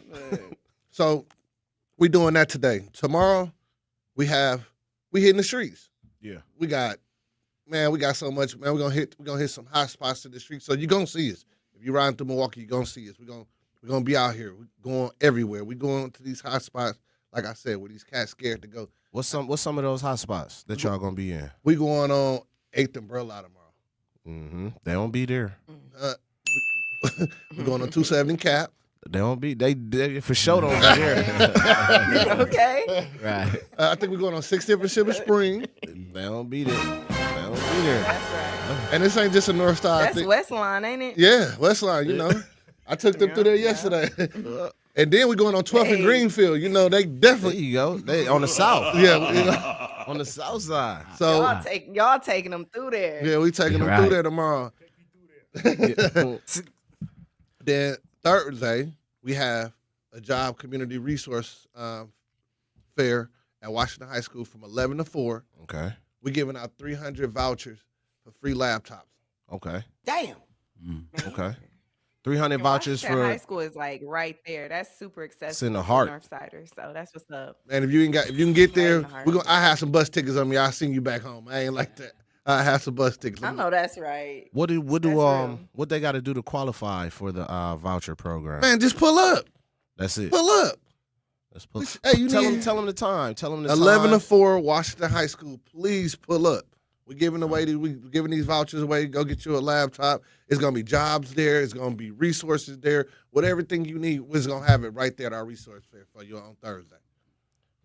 so we doing that today. Tomorrow, we hitting the streets. Yeah. We got so much, man. We're gonna hit some hot spots in the streets. So you're gonna see us. If you're riding through Milwaukee, you're gonna see us. We're gonna be out here. We're going everywhere. We're going to these hot spots, like I said, where these cats scared to go. What's some of those hot spots that y'all gonna be in? We going on 8th and Burla tomorrow. Mm-hmm. They don't be there. We're going on 270 Cap. They don't be. They for sure don't be there. Okay. Right. I think we're going on 60th and Silver Spring. They don't be there. They don't be there. That's right. And this ain't just a North Star. That's Westline, ain't it? Yeah, Westline. You know, I took them through there yesterday. And then we're going on 12th and Greenfield. You know, they definitely. There you go. They on the south. Yeah, you know. On the south side. So y'all taking them through there. yeah, we taking them through there tomorrow. Then Thursday we have a job community resource fair at Washington High School from 11 to 4. Okay. We're giving out 300 vouchers for free laptops. Okay. Damn. Okay. 300 vouchers Washington for high school is like right there. That's super accessible. It's in the heart. Northsiders, so that's what's up. And if you can get there, I have some bus tickets on me. I'll send you back home. I ain't like that. I have some bus tickets. I know that's right. what they got to do to qualify for the voucher program? Man, just pull up. That's it. Pull up. Let's pull. Hey, tell them the time. Tell them the 11 time. to 4, Washington High School. Please pull up. We're giving these vouchers away. Go get you a laptop. It's gonna be jobs there. It's gonna be resources there. Everything you need, we're gonna have it right there at our resource fair for you on Thursday.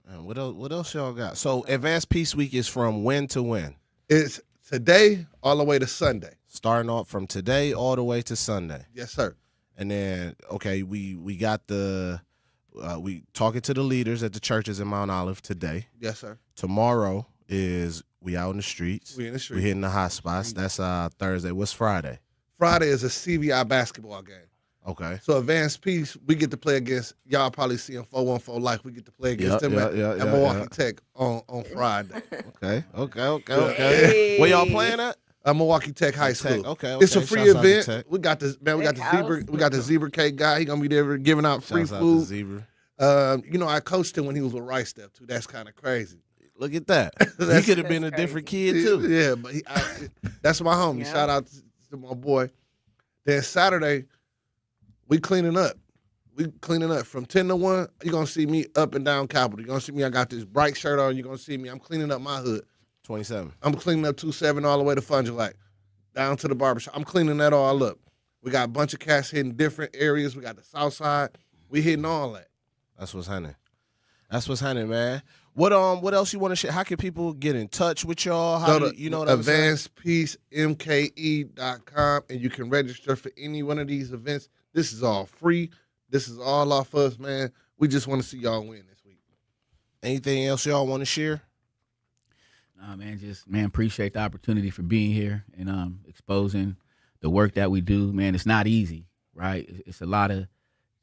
Man, what else y'all got? So Advanced Peace Week is from when to when? It's today all the way to Sunday. Starting off from today all the way to Sunday. Yes, sir. And then we got we talking to the leaders at the churches in Mount Olive today. Yes, sir. Tomorrow is we out in the streets. We in the streets. We hitting the hot spots. That's Thursday. What's Friday? Friday is a CVI basketball game. Okay. So Advanced Peace, we get to play against, y'all probably see in 414 Life, we get to play against them at Milwaukee Tech on Friday. Okay. Where y'all playing at? Milwaukee Tech High School. Okay. It's a free Shouts out to event. Tech. We got the zebra cake guy. He gonna be there giving out free Shouts out food. to Zebra. I coached him when he was with Rice Step too. That's kind of crazy. Look at that. He could have been a different kid too. Yeah, but that's my homie. Yeah. Shout out to my boy. Then Saturday, we cleaning up. From 10 to 1. You're going to see me up and down Capitol. You're going to see me. I got this bright shirt on. You're going to see me. I'm cleaning up my hood. 27. I'm cleaning up 27 all the way to Fund Light, down to the barbershop. I'm cleaning that all up. We got a bunch of cats hitting different areas. We got the south side. We hitting all that. That's what's happening, man. What else you want to share? How can people get in touch with y'all? You know what I'm saying? AdvancedPeaceMKE.com, and you can register for any one of these events. This is all free. This is all off us, man. We just want to see y'all win this week. Anything else y'all want to share? Nah, man, appreciate the opportunity for being here and exposing the work that we do. Man, it's not easy, right? It's a lot of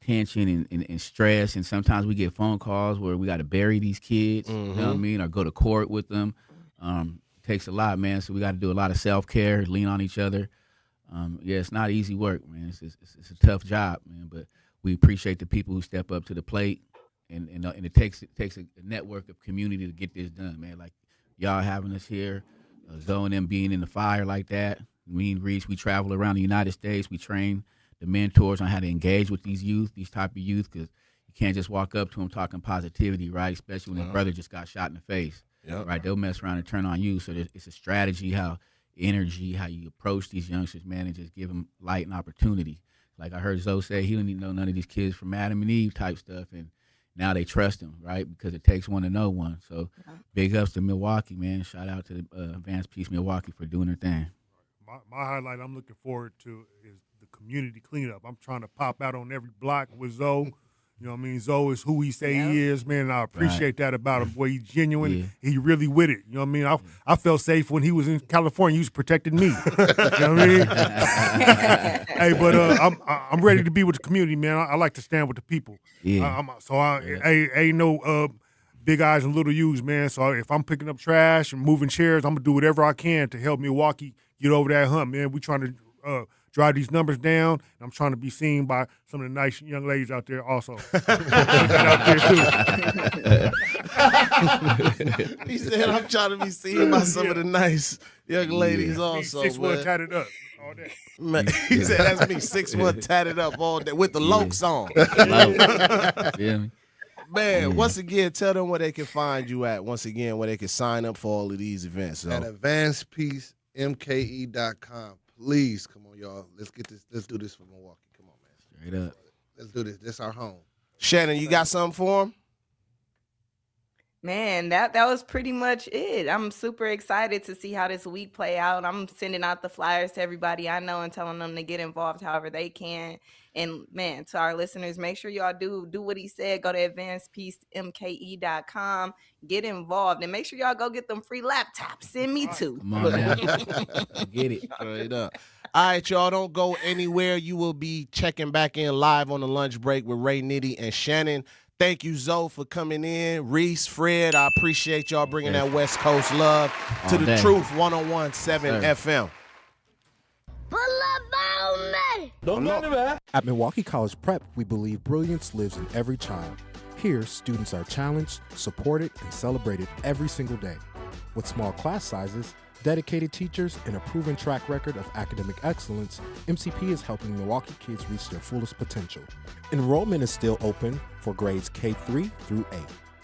tension and stress, and sometimes we get phone calls where we got to bury these kids, you know what I mean, or go to court with them. It takes a lot, man, so we got to do a lot of self-care, lean on each other. Yeah, it's not easy work, man. It's a tough job, man, but we appreciate the people who step up to the plate, and it takes a network of community to get this done, man. Like y'all having us here, Zoe and them being in the fire like that. Me and Reese, we travel around the United States. We train the mentors on how to engage with these type of youth, because you can't just walk up to them talking positivity, right? Especially when their brother just got shot in the face, right? They'll mess around and turn on you. So it's a strategy, how you approach these youngsters, man, and just give them light and opportunity. Like I heard Zoe say, he didn't even know none of these kids from Adam and Eve type stuff, and now they trust him, right? Because it takes one to know one. So big ups to Milwaukee, man. Shout out to Advanced Peace Milwaukee for doing their thing. My highlight I'm looking forward to is the community cleanup. I'm trying to pop out on every block with Zoe. You know what I mean? Zoe is who he say he is, man, and I appreciate that about him. Boy, he's genuine. Yeah. He really with it. You know what I mean? I felt safe when he was in California. He was protecting me. You know what I mean? Hey, but I'm ready to be with the community, man. I like to stand with the people. Yeah. Ain't no big eyes and little U's, man. So if I'm picking up trash and moving chairs, I'm going to do whatever I can to help Milwaukee get over that hump, man. We trying to drive these numbers down, and I'm trying to be seen by some of the nice young ladies out there also. He said, I'm trying to be seen by some of the nice young ladies also. 6'1" tatted up all day. Man, he said, that's me, 6'1" tatted up all day with the lokes on. Man, once again, tell them where they can find you at. Once again, where they can sign up for all of these events. So. At advancedpeacemke.com. Please, come on, y'all. Let's get this. Let's do this for Milwaukee. Come on, man. Straight up. Let's do this. This is our home. Shannon, you got something for him? Man, that was pretty much it. I'm super excited to see how this week play out. I'm sending out the flyers to everybody I know and telling them to get involved however they can. And man, to our listeners, make sure y'all do what he said. Go to advancedpeacemke.com, get involved, and make sure y'all go get them free laptops. Send me two. Come on, man. Get it. Straight up. All right, y'all, don't go anywhere. You will be checking back in live on the lunch break with Ray Nitty and Shannon. Thank you, Zoe, for coming in. Reese, Fred, I appreciate y'all bringing that West Coast love to the Truth 101.7 FM. At Milwaukee College Prep, we believe brilliance lives in every child. Here, students are challenged, supported, and celebrated every single day. With small class sizes, dedicated teachers, and a proven track record of academic excellence, MCP is helping Milwaukee kids reach their fullest potential. Enrollment is still open for grades K-3 through 8.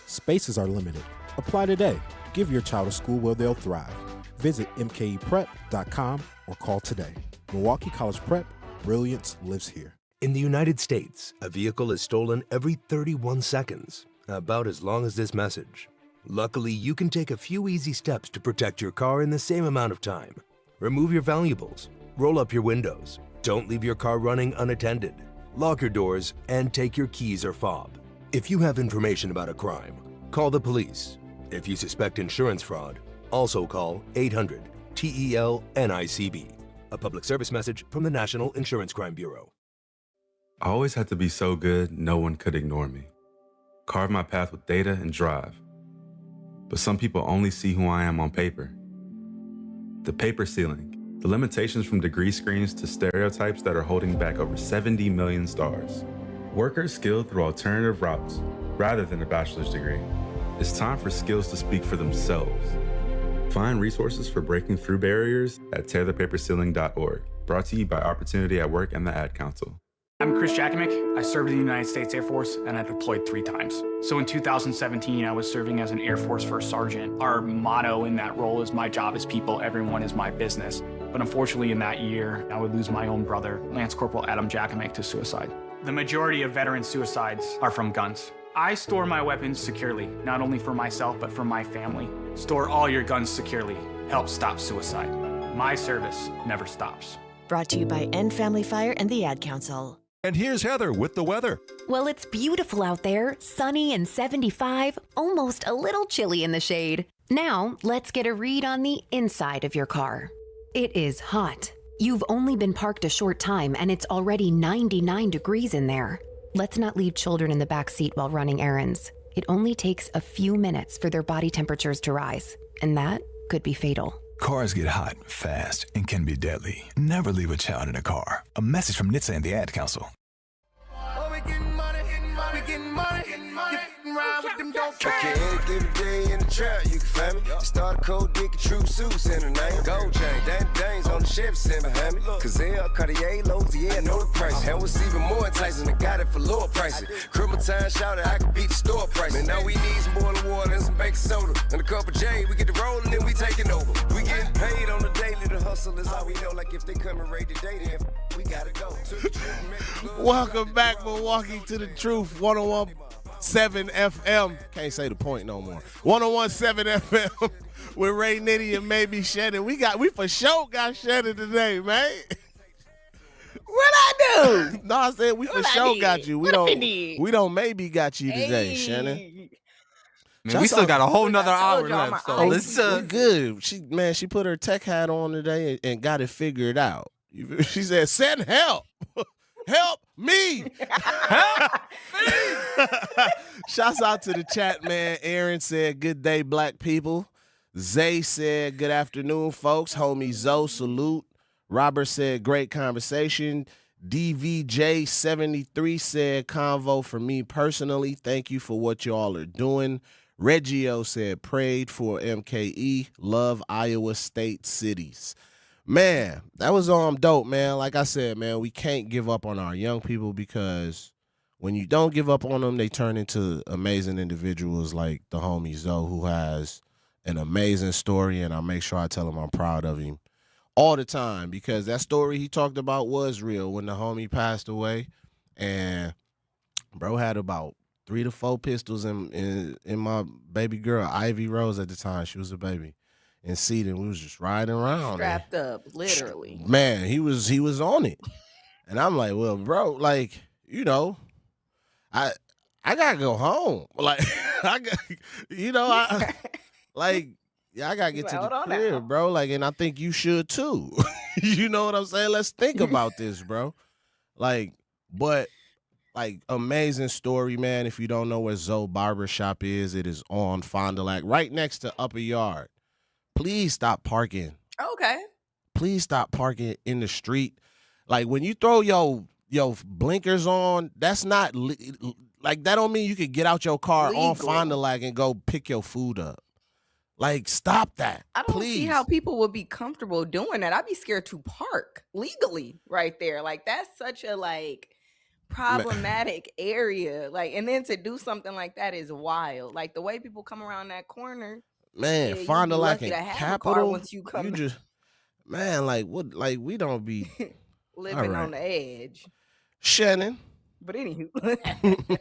Spaces are limited. Apply today. Give your child a school where they'll thrive. Visit mkeprep.com or call today. Milwaukee College Prep, brilliance lives here. In the United States, a vehicle is stolen every 31 seconds, about as long as this message. Luckily, you can take a few easy steps to protect your car in the same amount of time. Remove your valuables, roll up your windows, don't leave your car running unattended, lock your doors, and take your keys or fob. If you have information about a crime, call the police. If you suspect insurance fraud, also call 800-TEL-NICB. A public service message from the National Insurance Crime Bureau. I always had to be so good, no one could ignore me. Carve my path with data and drive. But some people only see who I am on paper. The paper ceiling, the limitations from degree screens to stereotypes that are holding back over 70 million stars. Workers skilled through alternative routes, rather than a bachelor's degree. It's time for skills to speak for themselves. Find resources for breaking through barriers at tearthepaperceiling.org. Brought to you by Opportunity at Work and the Ad Council. I'm Chris Jakimick. I served in the United States Air Force and I deployed 3 times. So in 2017, I was serving as an Air Force First Sergeant. Our motto in that role is my job is people, everyone is my business. But unfortunately in that year, I would lose my own brother, Lance Corporal Adam Jakimick, to suicide. The majority of veteran suicides are from guns. I store my weapons securely, not only for myself, but for my family. Store all your guns securely. Help stop suicide. My service never stops. Brought to you by End Family Fire and the Ad Council. And here's Heather with the weather. Well, it's beautiful out there, sunny and 75, almost a little chilly in the shade. Now, let's get a read on the inside of your car. It is hot. You've only been parked a short time and it's already 99 degrees in there. Let's not leave children in the back seat while running errands. It only takes a few minutes for their body temperatures to rise, and that could be fatal. Cars get hot, fast, and can be deadly. Never leave a child in a car. A message from NHTSA and the Ad Council. Check your head, give a day in the trap, you can find me. Start a cold dick, true suits in the name. Gold chain, Dane's on the Chevy sitting behind me. Cazelle, Cartier, lows, yeah, know the price. And what's even more enticing, I got it for lower prices. Criminal time shouted, I can beat the store price. Man, now we need some boiling water and some baking soda. And a cup of J, we get the rolling, then we taking over. We getting paid on the daily, the hustle is all we know. Like if they come and raid the day, then we gotta go. Welcome back, Milwaukee, to the Truth. 101.7 FM. Can't say the point no more. 101.7 FM with Ray Nitty and maybe Shannon. We for sure got Shannon today, man. What I do? No, I said we for sure got you. We don't maybe got you today, Hey. Shannon. Man, we still got a whole nother hour left. So let's we good. She put her tech hat on today and got it figured out. She said, "Send help, help me, help me." Shouts out to the chat, man. Aaron said, "Good day, black people." Zay said, "Good afternoon, folks." Homie Zoe, salute. Robert said, "Great conversation." DVJ73 said, "Convo for me personally. Thank you for what y'all are doing." Reggio said, "Prayed for MKE. Love Iowa State cities." Man, that was dope, man. Like I said, man, we can't give up on our young people because when you don't give up on them, they turn into amazing individuals like the homie Zoe, who has an amazing story, and I make sure I tell him I'm proud of him all the time because that story he talked about was real when the homie passed away, and bro had about 3 to 4 pistols in my baby girl, Ivy Rose at the time. She was a baby. In seating, we was just riding around. Strapped up, literally. Man, he was on it. And I'm like, well, bro, like, you know, I gotta go home. Like, I got, I gotta get to the crib, bro. Like, and I think you should too. You know what I'm saying? Let's think about this, bro. Like, but like, amazing story, man. If you don't know where Zoe Barbershop is, it is on Fond du Lac, right next to Upper Yard. Please stop parking. Okay. Please stop parking in the street. Like, when you throw your blinkers on, that's not like, that don't mean you could get out your car Legal. on Fond du Lac and go pick your food up. Like, stop that. I don't please. see how people would be comfortable doing that. I'd be scared to park legally right there. Like, that's such a problematic area. Like, and then to do something like that is wild. Like, the way people come around that corner. Man, yeah, Fond du Lac and and Capitol. once you come just, man, like, what? Like, we don't be living on the edge. Shannon. But anywho,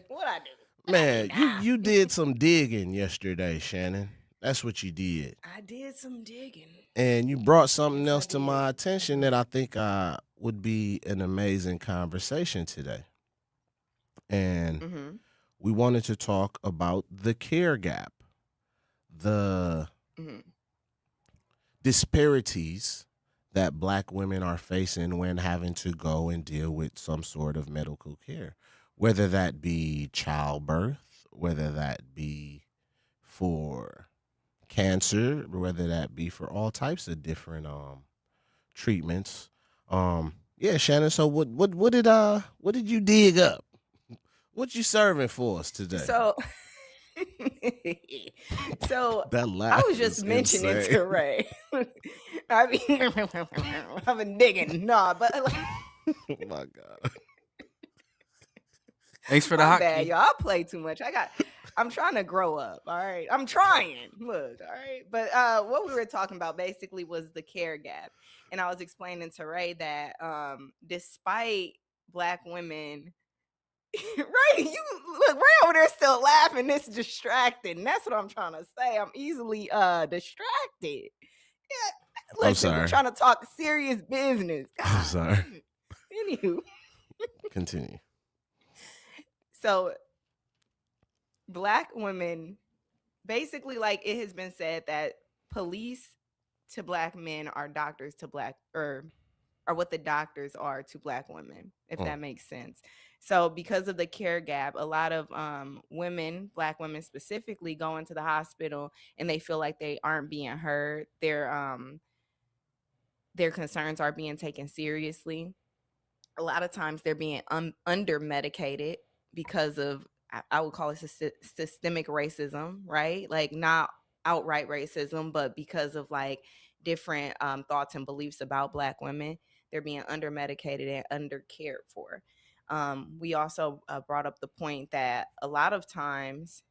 what I do? Man, you did some digging yesterday, Shannon. That's what you did. I did some digging. And you brought something else to my attention that I think would be an amazing conversation today. And we wanted to talk about the care gap, the disparities that Black women are facing when having to go and deal with some sort of medical care, whether that be childbirth, whether that be for cancer, whether that be for all types of different treatments. Yeah, Shannon. So what did you dig up? What you serving for us today? So that laugh I was just is mentioning insane. to Ray. I mean, I've been digging. No, but Oh my God. Thanks for the my hockey. bad, y'all. I play too much. I'm trying to grow up. All right. I'm trying. Look, all right. But what we were talking about basically was the care gap. And I was explaining to Ray that despite Black women, right, you look, Ray over there still laughing, this distracted. And that's what I'm trying to say. I'm easily distracted. Yeah. Listen, I'm sorry. we're trying to talk serious business. I'm sorry. Anywho. Continue. So Black women, basically, like, it has been said that police to Black men are doctors to Black, or are what the doctors are to Black women, if that makes sense. So because of the care gap, a lot of women, Black women specifically, go into the hospital and they feel like they aren't being heard. Their concerns are being taken seriously. A lot of times they're being under medicated because of, I would call it systemic racism, right? Like not outright racism, but because of like different thoughts and beliefs about Black women, they're being under medicated and under cared for. We also brought up the point that a lot of times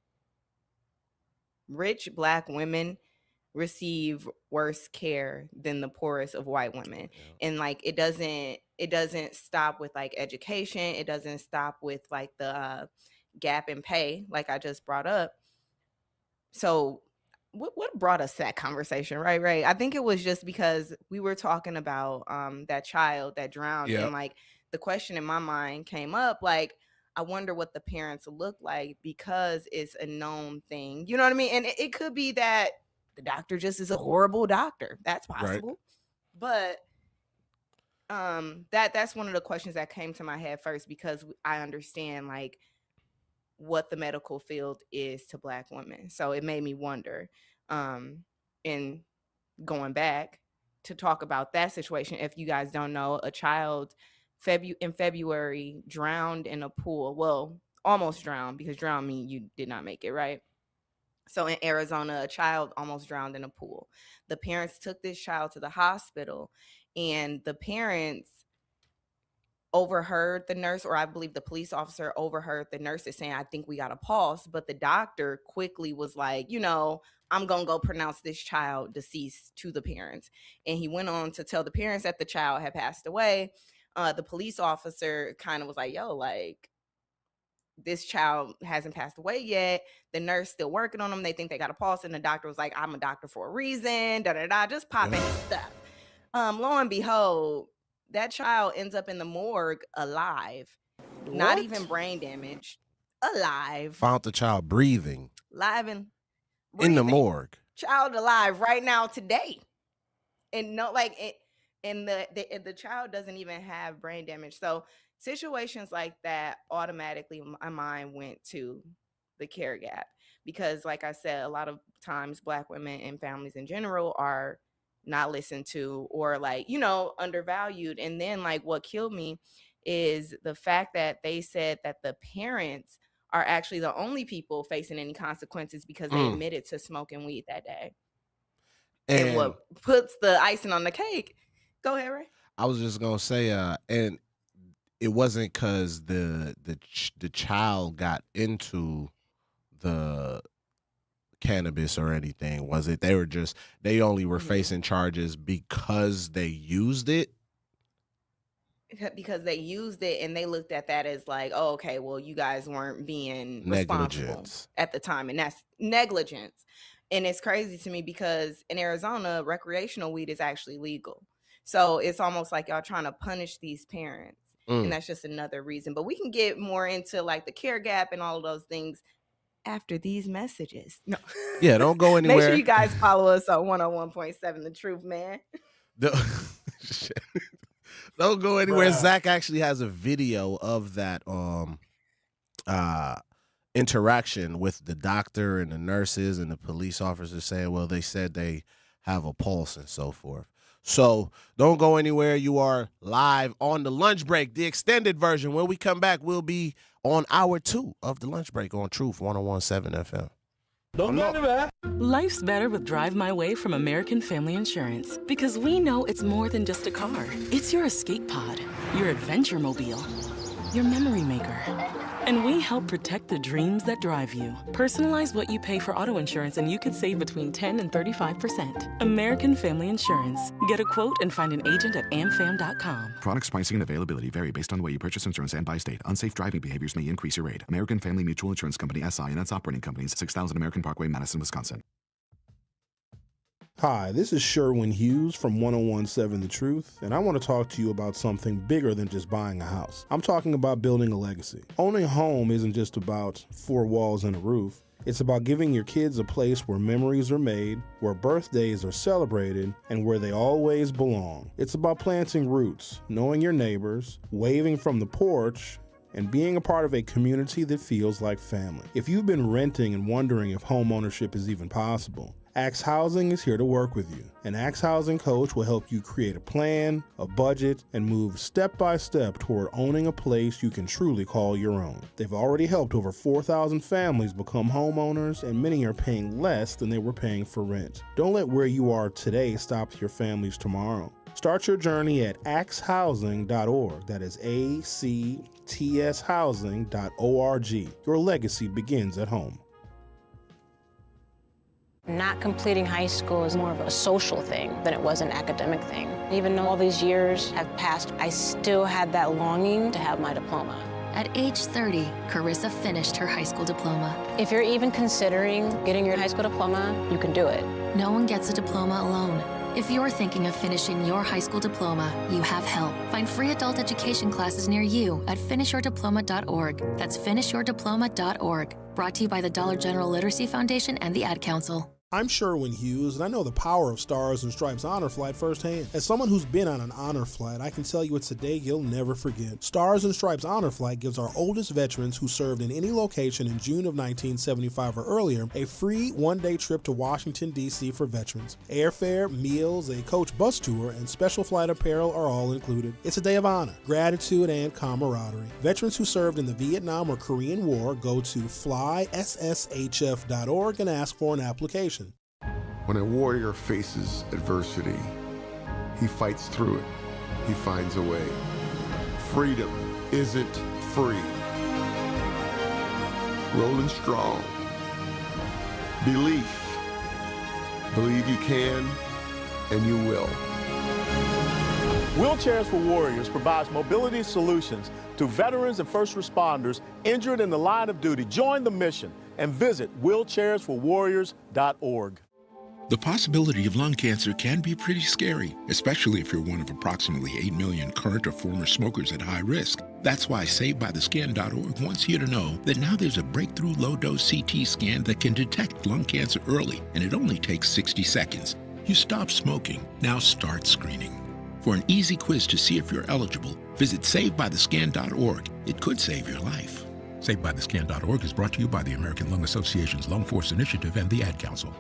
rich Black women receive worse care than the poorest of white women. And like it doesn't stop with like education, it doesn't stop with like the gap in pay like I just brought up. So what brought us to that conversation, right? I think it was just because we were talking about that child that drowned, and like the question in my mind came up, like I wonder what the parents look like, because it's a known thing, you know what I mean? And it could be that the doctor just is a horrible doctor. That's possible. Right. But that's one of the questions that came to my head first, because I understand like what the medical field is to Black women. So it made me wonder. And going back to talk about that situation, if you guys don't know, a child in February drowned in a pool. Well, almost drowned, because drown means you did not make it, right? So in Arizona, a child almost drowned in a pool. The parents took this child to the hospital, and the parents overheard the nurse, or I believe the police officer overheard the nurses saying, I think we got a pulse. But the doctor quickly was like, I'm going to go pronounce this child deceased to the parents. And he went on to tell the parents that the child had passed away. The police officer kind of was like, yo, like, this child hasn't passed away yet. The nurse still working on them. They think they got a pulse. And the doctor was like, I'm a doctor for a reason, just popping stuff. Lo and behold, that child ends up in the morgue alive. What? Not even brain damage. Alive. Found the child breathing. Live and breathing. In the morgue. Child alive right now today. And no, like it, and the child doesn't even have brain damage. So situations like that, automatically my mind went to the care gap, because like I said, a lot of times Black women and families in general are not listened to, or like, undervalued. And then like what killed me is the fact that they said that the parents are actually the only people facing any consequences, because they admitted to smoking weed that day. And what puts the icing on the cake, go ahead, Ray. I was just gonna say, and it wasn't because the child got into the cannabis or anything, was it? They only were facing charges because they used it. Because they used it, and they looked at that as like, oh, okay, well, you guys weren't being responsible at the time, and that's negligence. And it's crazy to me because in Arizona, recreational weed is actually legal. So it's almost like y'all trying to punish these parents. And that's just another reason. But we can get more into like the care gap and all of those things after these messages. No. Yeah, don't go anywhere. Make sure you guys follow us on 101.7 The Truth, man. Don't go anywhere. Zach actually has a video of that interaction with the doctor and the nurses and the police officers saying, well, they said they have a pulse and so forth. So don't go anywhere. You are live on the lunch break, the extended version. When we come back, we'll be on hour 2 of the lunch break on Truth 101.7 FM. Don't go anywhere. Life's better with Drive My Way from American Family Insurance, because we know it's more than just a car. It's your escape pod, your adventure mobile, your memory maker. And we help protect the dreams that drive you. Personalize what you pay for auto insurance, and you could save between 10 and 35%. American Family Insurance. Get a quote and find an agent at amfam.com. Products, pricing, and availability vary based on the way you purchase insurance and by state. Unsafe driving behaviors may increase your rate. American Family Mutual Insurance Company, SI, and its operating companies, 6000 American Parkway, Madison, Wisconsin. Hi, this is Sherwin Hughes from 101.7 The Truth, and I want to talk to you about something bigger than just buying a house. I'm talking about building a legacy. Owning a home isn't just about 4 walls and a roof. It's about giving your kids a place where memories are made, where birthdays are celebrated, and where they always belong. It's about planting roots, knowing your neighbors, waving from the porch, and being a part of a community that feels like family. If you've been renting and wondering if home ownership is even possible, Axe Housing is here to work with you. An Axe Housing coach will help you create a plan, a budget, and move step by step toward owning a place you can truly call your own. They've already helped over 4,000 families become homeowners, and many are paying less than they were paying for rent. Don't let where you are today stop your family's tomorrow. Start your journey at axehousing.org. That is ACTShousing.org. Your legacy begins at home. Not completing high school is more of a social thing than it was an academic thing. Even though all these years have passed, I still had that longing to have my diploma. At age 30, Carissa finished her high school diploma. If you're even considering getting your high school diploma, you can do it. No one gets a diploma alone. If you're thinking of finishing your high school diploma, you have help. Find free adult education classes near you at finishyourdiploma.org. That's finishyourdiploma.org. Brought to you by the Dollar General Literacy Foundation and the Ad Council. I'm Sherwin Hughes, and I know the power of Stars and Stripes Honor Flight firsthand. As someone who's been on an honor flight, I can tell you it's a day you'll never forget. Stars and Stripes Honor Flight gives our oldest veterans who served in any location in June of 1975 or earlier a free one-day trip to Washington, D.C. for veterans. Airfare, meals, a coach bus tour, and special flight apparel are all included. It's a day of honor, gratitude, and camaraderie. Veterans who served in the Vietnam or Korean War go to flySSHF.org and ask for an application. When a warrior faces adversity, he fights through it. He finds a way. Freedom isn't free. Rolling strong. Belief. Believe you can, and you will. Wheelchairs for Warriors provides mobility solutions to veterans and first responders injured in the line of duty. Join the mission and visit wheelchairsforwarriors.org. The possibility of lung cancer can be pretty scary, especially if you're one of approximately 8 million current or former smokers at high risk. That's why SaveByTheScan.org wants you to know that now there's a breakthrough low-dose CT scan that can detect lung cancer early, and it only takes 60 seconds. You stop smoking, now start screening. For an easy quiz to see if you're eligible, visit SaveByTheScan.org. It could save your life. SaveByTheScan.org is brought to you by the American Lung Association's Lung Force Initiative and the Ad Council.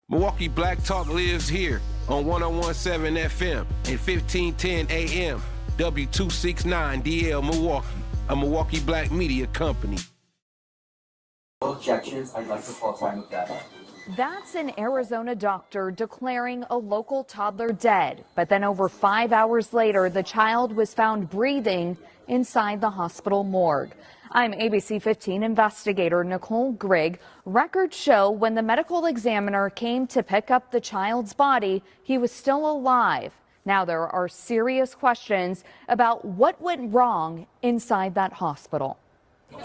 Milwaukee Black Talk lives here on 101.7 FM and 1510 AM, W269DL Milwaukee, a Milwaukee Black media company. Objections, I'd like to call time with that. That's an Arizona doctor declaring a local toddler dead. But then over 5 hours later, the child was found breathing inside the hospital morgue. I'm ABC 15 investigator Nicole Grigg. Records show when the medical examiner came to pick up the child's body, he was still alive. Now there are serious questions about what went wrong inside that hospital. I'm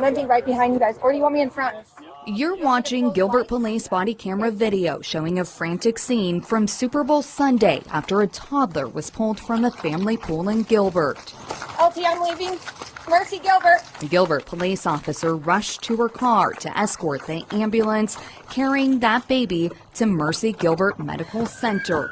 going to be right behind you guys, or do you want me in front? You're watching Gilbert Police body camera video showing a frantic scene from Super Bowl Sunday after a toddler was pulled from a family pool in Gilbert. LT, I'm leaving. Mercy Gilbert. The Gilbert police officer rushed to her car to escort the ambulance carrying that baby to Mercy Gilbert Medical Center.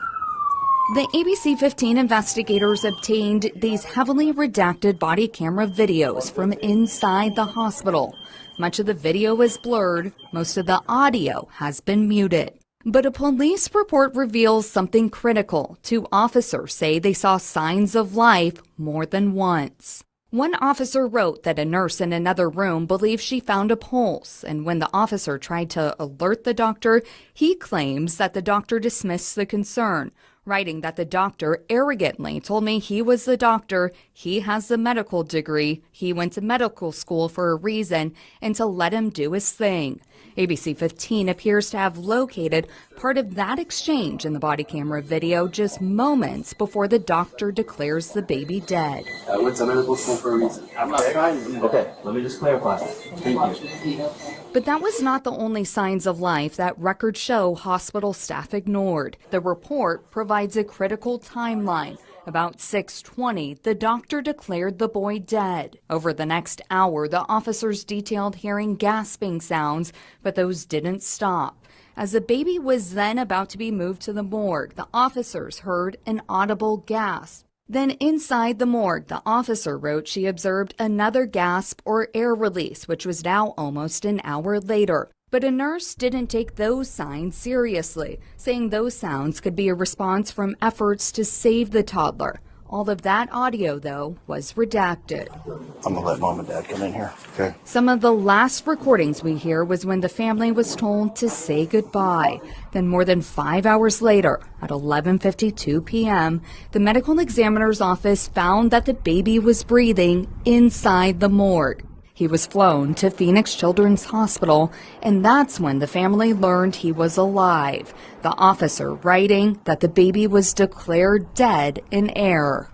The ABC 15 investigators obtained these heavily redacted body camera videos from inside the hospital. Much of the video is blurred. Most of the audio has been muted. But a police report reveals something critical. 2 officers say they saw signs of life more than once. One officer wrote that a nurse in another room believed she found a pulse, and when the officer tried to alert the doctor, he claims that the doctor dismissed the concern, writing that the doctor arrogantly told me he was the doctor, he has the medical degree, he went to medical school for a reason, and to let him do his thing. ABC 15 appears to have located part of that exchange in the body camera video just moments before the doctor declares the baby dead. I went to medical school for a reason. I'm not trying to. Okay, let me just clarify. Thank you. But that was not the only signs of life that records show hospital staff ignored. The report provides a critical timeline. About 6:20, the doctor declared the boy dead. Over the next hour, the officers detailed hearing gasping sounds, but those didn't stop. As the baby was then about to be moved to the morgue, the officers heard an audible gasp. Then inside the morgue, the officer wrote she observed another gasp or air release, which was now almost an hour later. But a nurse didn't take those signs seriously, saying those sounds could be a response from efforts to save the toddler. All of that audio, though, was redacted. I'm gonna let mom and dad come in here, okay? Some of the last recordings we hear was when the family was told to say goodbye. Then more than 5 hours later, at 11:52 p.m., the medical examiner's office found that the baby was breathing inside the morgue. He was flown to Phoenix Children's Hospital, and that's when the family learned he was alive. The officer writing that the baby was declared dead in air.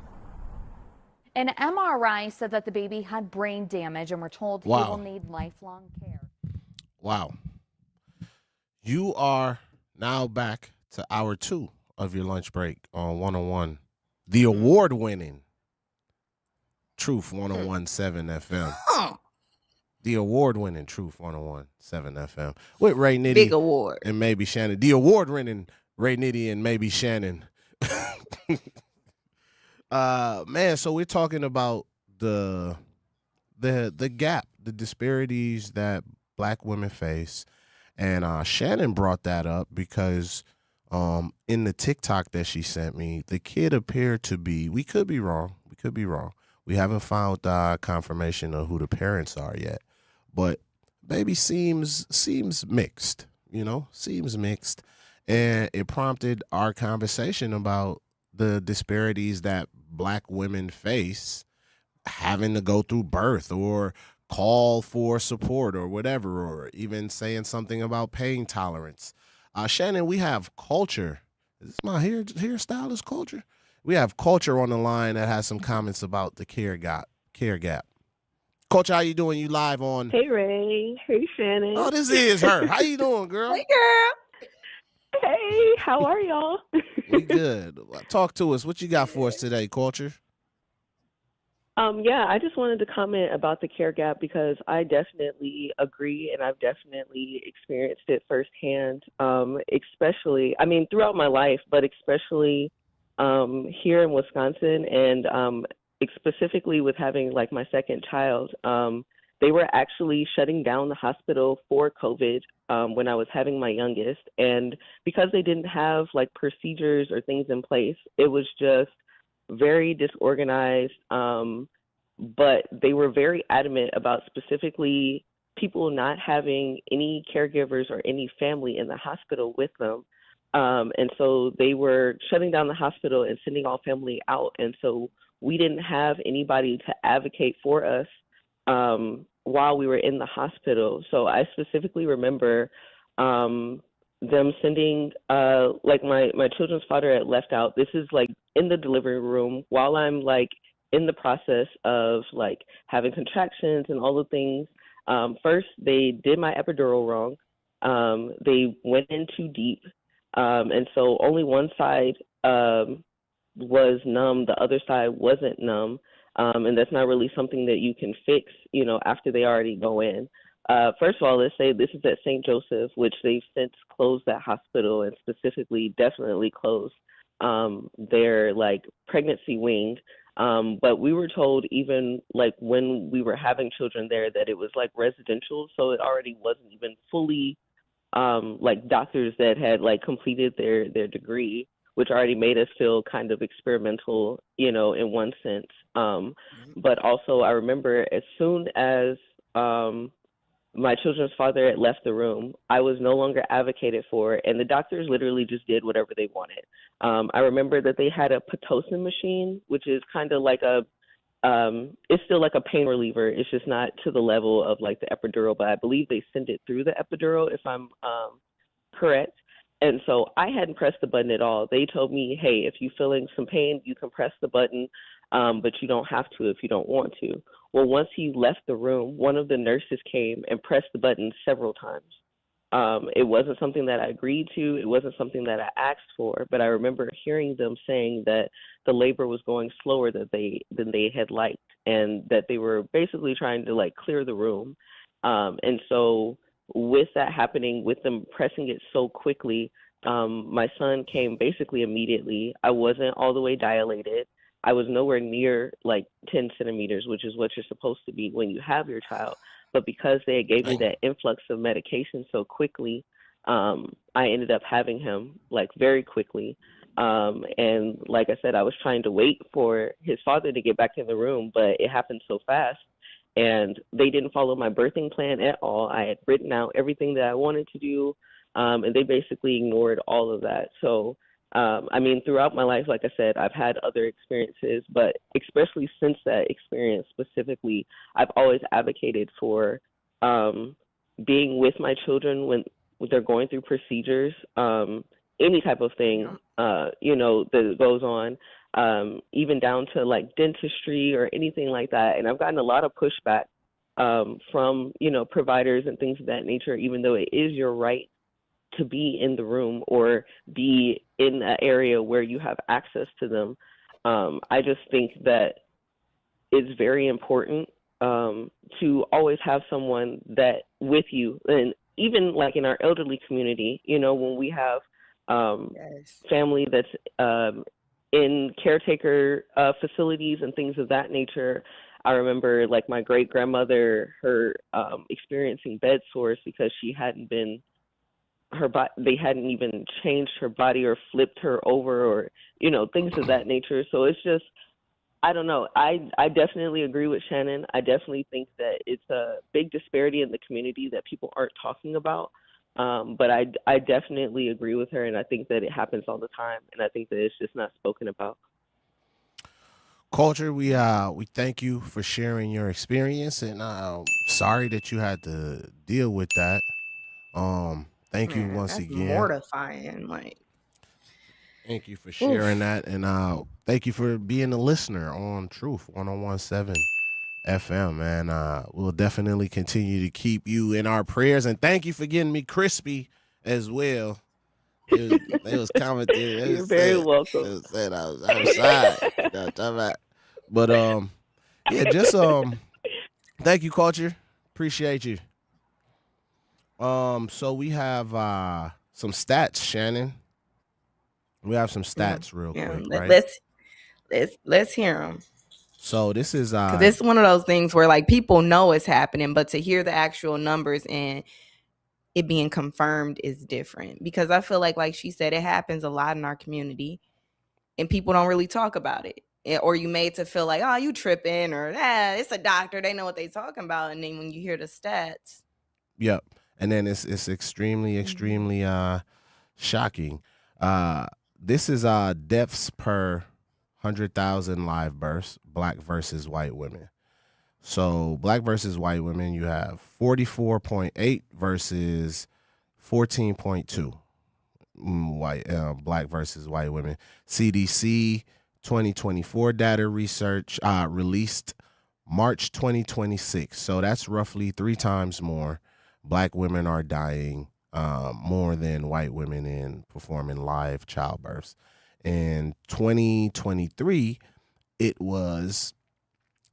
An MRI said that the baby had brain damage, and we're told he will need lifelong care. Wow. You are now back to hour 2 of your lunch break on 101, the award-winning Truth 101.7 FM. The award-winning Truth 101.7 FM with Ray Nitty. Big award. And maybe Shannon. The award-winning Ray Nitty and maybe Shannon. Man, so we're talking about the gap, the disparities that Black women face. And Shannon brought that up because in the TikTok that she sent me, the kid appeared to be, we could be wrong. We haven't found confirmation of who the parents are yet. But baby seems mixed, seems mixed. And it prompted our conversation about the disparities that Black women face having to go through birth or call for support or whatever, or even saying something about pain tolerance. Shannon, we have culture. Is this my hairstylist culture? We have culture on the line that has some comments about the care gap. Culture, how you doing? You live on? Hey, Ray. Hey, Shannon. Oh, this is her. How you doing, girl? Hey, girl. Hey, how are y'all? We good. Talk to us. What you got for us today, Culture? Yeah, I just wanted to comment about the care gap because I definitely agree and I've definitely experienced it firsthand, especially, throughout my life, but especially here in Wisconsin and specifically with having like my second child. They were actually shutting down the hospital for COVID when I was having my youngest. And because they didn't have like procedures or things in place, it was just very disorganized. But they were very adamant about specifically people not having any caregivers or any family in the hospital with them. And so they were shutting down the hospital and sending all family out. And so we didn't have anybody to advocate for us while we were in the hospital. So I specifically remember them sending, like my children's father had left out. This is like in the delivery room while I'm like in the process of like having contractions and all the things. First, they did my epidural wrong. They went in too deep. And so only one side was numb, the other side wasn't numb. And that's not really something that you can fix, after they already go in. First of all, let's say this is at St. Joseph, which they've since closed that hospital and specifically definitely closed their like pregnancy wing. But we were told even like when we were having children there that it was like residential. So it already wasn't even fully like doctors that had like completed their degree, which already made us feel kind of experimental, in one sense. But also I remember as soon as my children's father had left the room, I was no longer advocated for, and the doctors literally just did whatever they wanted. I remember that they had a Pitocin machine, which is kind of like it's still like a pain reliever. It's just not to the level of like the epidural, but I believe they send it through the epidural if I'm correct. And so I hadn't pressed the button at all. They told me, hey, if you're feeling some pain, you can press the button, but you don't have to if you don't want to. Well, once he left the room, one of the nurses came and pressed the button several times. It wasn't something that I agreed to. It wasn't something that I asked for, but I remember hearing them saying that the labor was going slower than they had liked, and that they were basically trying to like clear the room. And so with that happening, with them pressing it so quickly, my son came basically immediately. I wasn't all the way dilated. I was nowhere near like 10 centimeters, which is what you're supposed to be when you have your child. But because they gave me that influx of medication so quickly, I ended up having him like very quickly. And like I said, I was trying to wait for his father to get back in the room, but it happened so fast. And they didn't follow my birthing plan at all. I had written out everything that I wanted to do, and they basically ignored all of that. So, I mean, throughout my life, like I said, I've had other experiences, but especially since that experience specifically, I've always advocated for being with my children when they're going through procedures, any type of thing, that goes on, even down to like dentistry or anything like that. And I've gotten a lot of pushback from, providers and things of that nature, even though it is your right to be in the room or be in an area where you have access to them. I just think that it's very important to always have someone that with you. And even like in our elderly community, when we have family that's in caretaker facilities and things of that nature. I remember like my great grandmother, her experiencing bed sores because she hadn't been they hadn't even changed her body or flipped her over or, things of that nature. So it's just, I don't know. I definitely agree with Shannon. I definitely think that it's a big disparity in the community that people aren't talking about. But I definitely agree with her, and I think that it happens all the time, and I think that it's just not spoken about. Culture, we thank you for sharing your experience, and sorry that you had to deal with that. Thank you once that's again. mortifying. Like, thank you for sharing that, and thank you for being a listener on Truth 101.7 FM, man. We'll definitely continue to keep you in our prayers, and thank you for getting me crispy as well. They was commenting. You're very welcome. They said I was outside. But yeah, just thank you, Culture. Appreciate you. So we have some stats, Shannon. We have some stats real quick, right? Let's hear them. So this is because it's one of those things where like people know it's happening, but to hear the actual numbers and it being confirmed is different. Because I feel like she said, it happens a lot in our community, and people don't really talk about it. Or you made to feel like, oh, you tripping, or it's a doctor, they know what they talking about. And then when you hear the stats, yep. And then it's extremely shocking. This is deaths per 100,000 live births, black versus white women. So black versus white women, you have 44.8 versus 14.2 black versus white women. CDC 2024 data research released March 2026. So that's roughly 3 times more. Black women are dying more than white women in performing live childbirths. In 2023, it was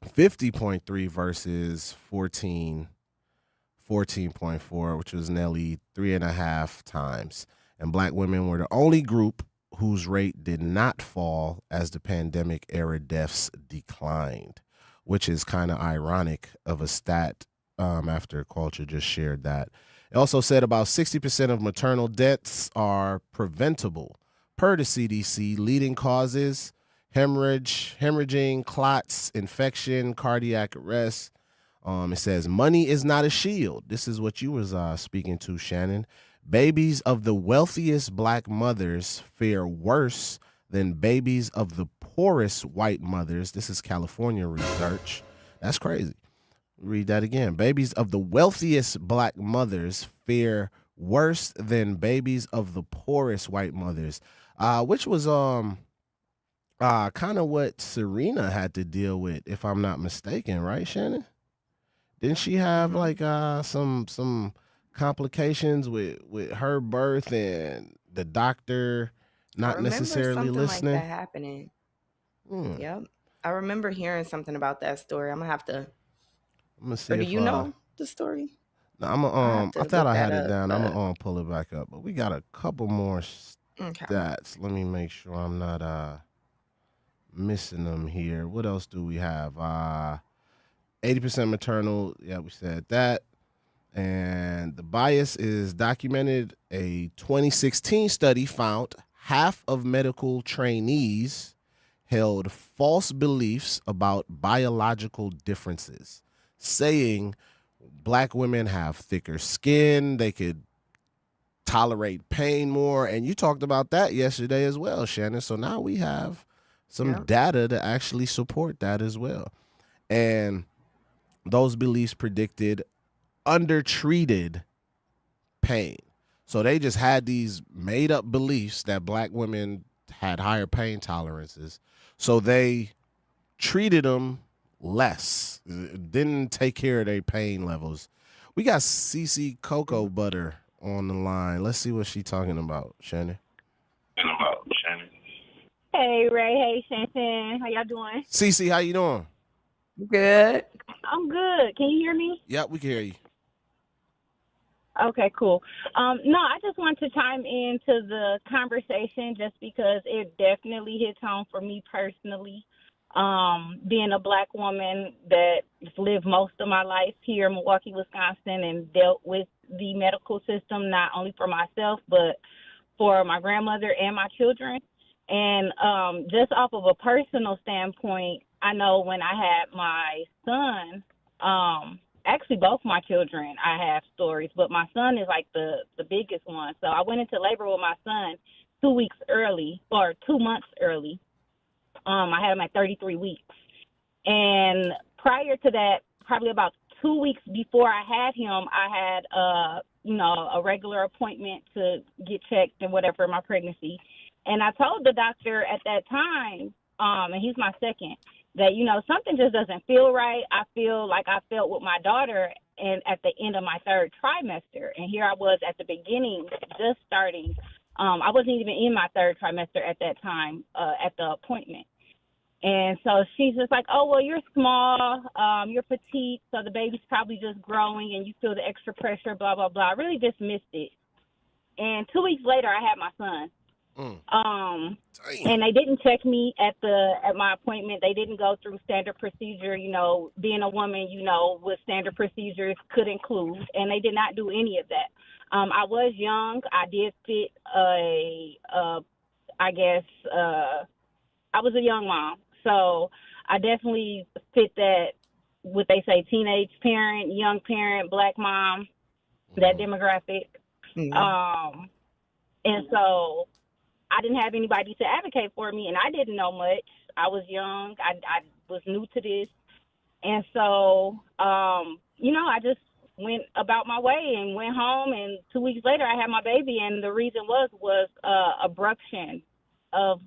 50.3 versus 14.4, which was nearly 3.5 times. And black women were the only group whose rate did not fall as the pandemic era deaths declined, which is kind of ironic of a stat after Culture just shared that. It also said about 60% of maternal deaths are preventable per the CDC. Leading causes: hemorrhaging, clots, infection, cardiac arrest. It says money is not a shield. This is what you was speaking to, Shannon. Babies of the wealthiest black mothers fare worse than babies of the poorest white mothers. This is California research. That's crazy. Read that again. Babies of the wealthiest black mothers fare worse than babies of the poorest white mothers, which was kind of what Serena had to deal with, if I'm not mistaken, right, Shannon? Didn't she have like some complications with her birth and the doctor I not remember necessarily something listening? like that happening. Hmm. Yep. I remember hearing something about that story. I'm gonna have to. I'm gonna see Or do if you know the story? no, I'm I have I to thought look I that had it up. down. I'm gonna pull it back up, but we got a couple more Okay. stats. Let me make sure I'm not missing them here. What else do we have? 80% maternal. Yeah, we said that. And the bias is documented. A 2016 study found half of medical trainees held false beliefs about biological differences, saying black women have thicker skin, they could tolerate pain more. And you talked about that yesterday as well, Shannon. So now we have some data to actually support that as well. And those beliefs predicted undertreated pain. So they just had these made up beliefs that black women had higher pain tolerances. So they treated them less, didn't take care of their pain levels. We got CC Cocoa Butter on the line. Let's see what she's talking about, Shannon. Hey, Ray. Hey, Shannon. How y'all doing? CC, how you doing? Good. I'm good. Can you hear me? Yep, we can hear you. Okay, cool. No, I just want to chime into the conversation just because it definitely hits home for me personally. Being a black woman that lived most of my life here in Milwaukee, Wisconsin, and dealt with the medical system, not only for myself, but for my grandmother and my children. And just off of a personal standpoint, I know when I had my son, actually both my children, I have stories, but my son is like the biggest one. So I went into labor with my son 2 weeks early, or 2 months early. I had him at 33 weeks. And prior to that, probably about 2 weeks before I had him, I had a regular appointment to get checked and whatever in my pregnancy. And I told the doctor at that time, and he's my second, that, something just doesn't feel right. I feel like I felt with my daughter and at the end of my third trimester. And here I was at the beginning, just starting. I wasn't even in my third trimester at that time at the appointment. And so she's just like, oh, well, you're small, you're petite, so the baby's probably just growing and you feel the extra pressure, blah, blah, blah. I really dismissed it. And 2 weeks later, I had my son. And they didn't check me at my appointment. They didn't go through standard procedure. Being a woman, what standard procedures could include, and they did not do any of that. I was young. I did fit I was a young mom, so I definitely fit that, what they say, teenage parent, young parent, black mom, that demographic. And so I didn't have anybody to advocate for me, and I didn't know much. I was young. I was new to this. And so, I just went about my way and went home, and 2 weeks later I had my baby, and the reason was abruption of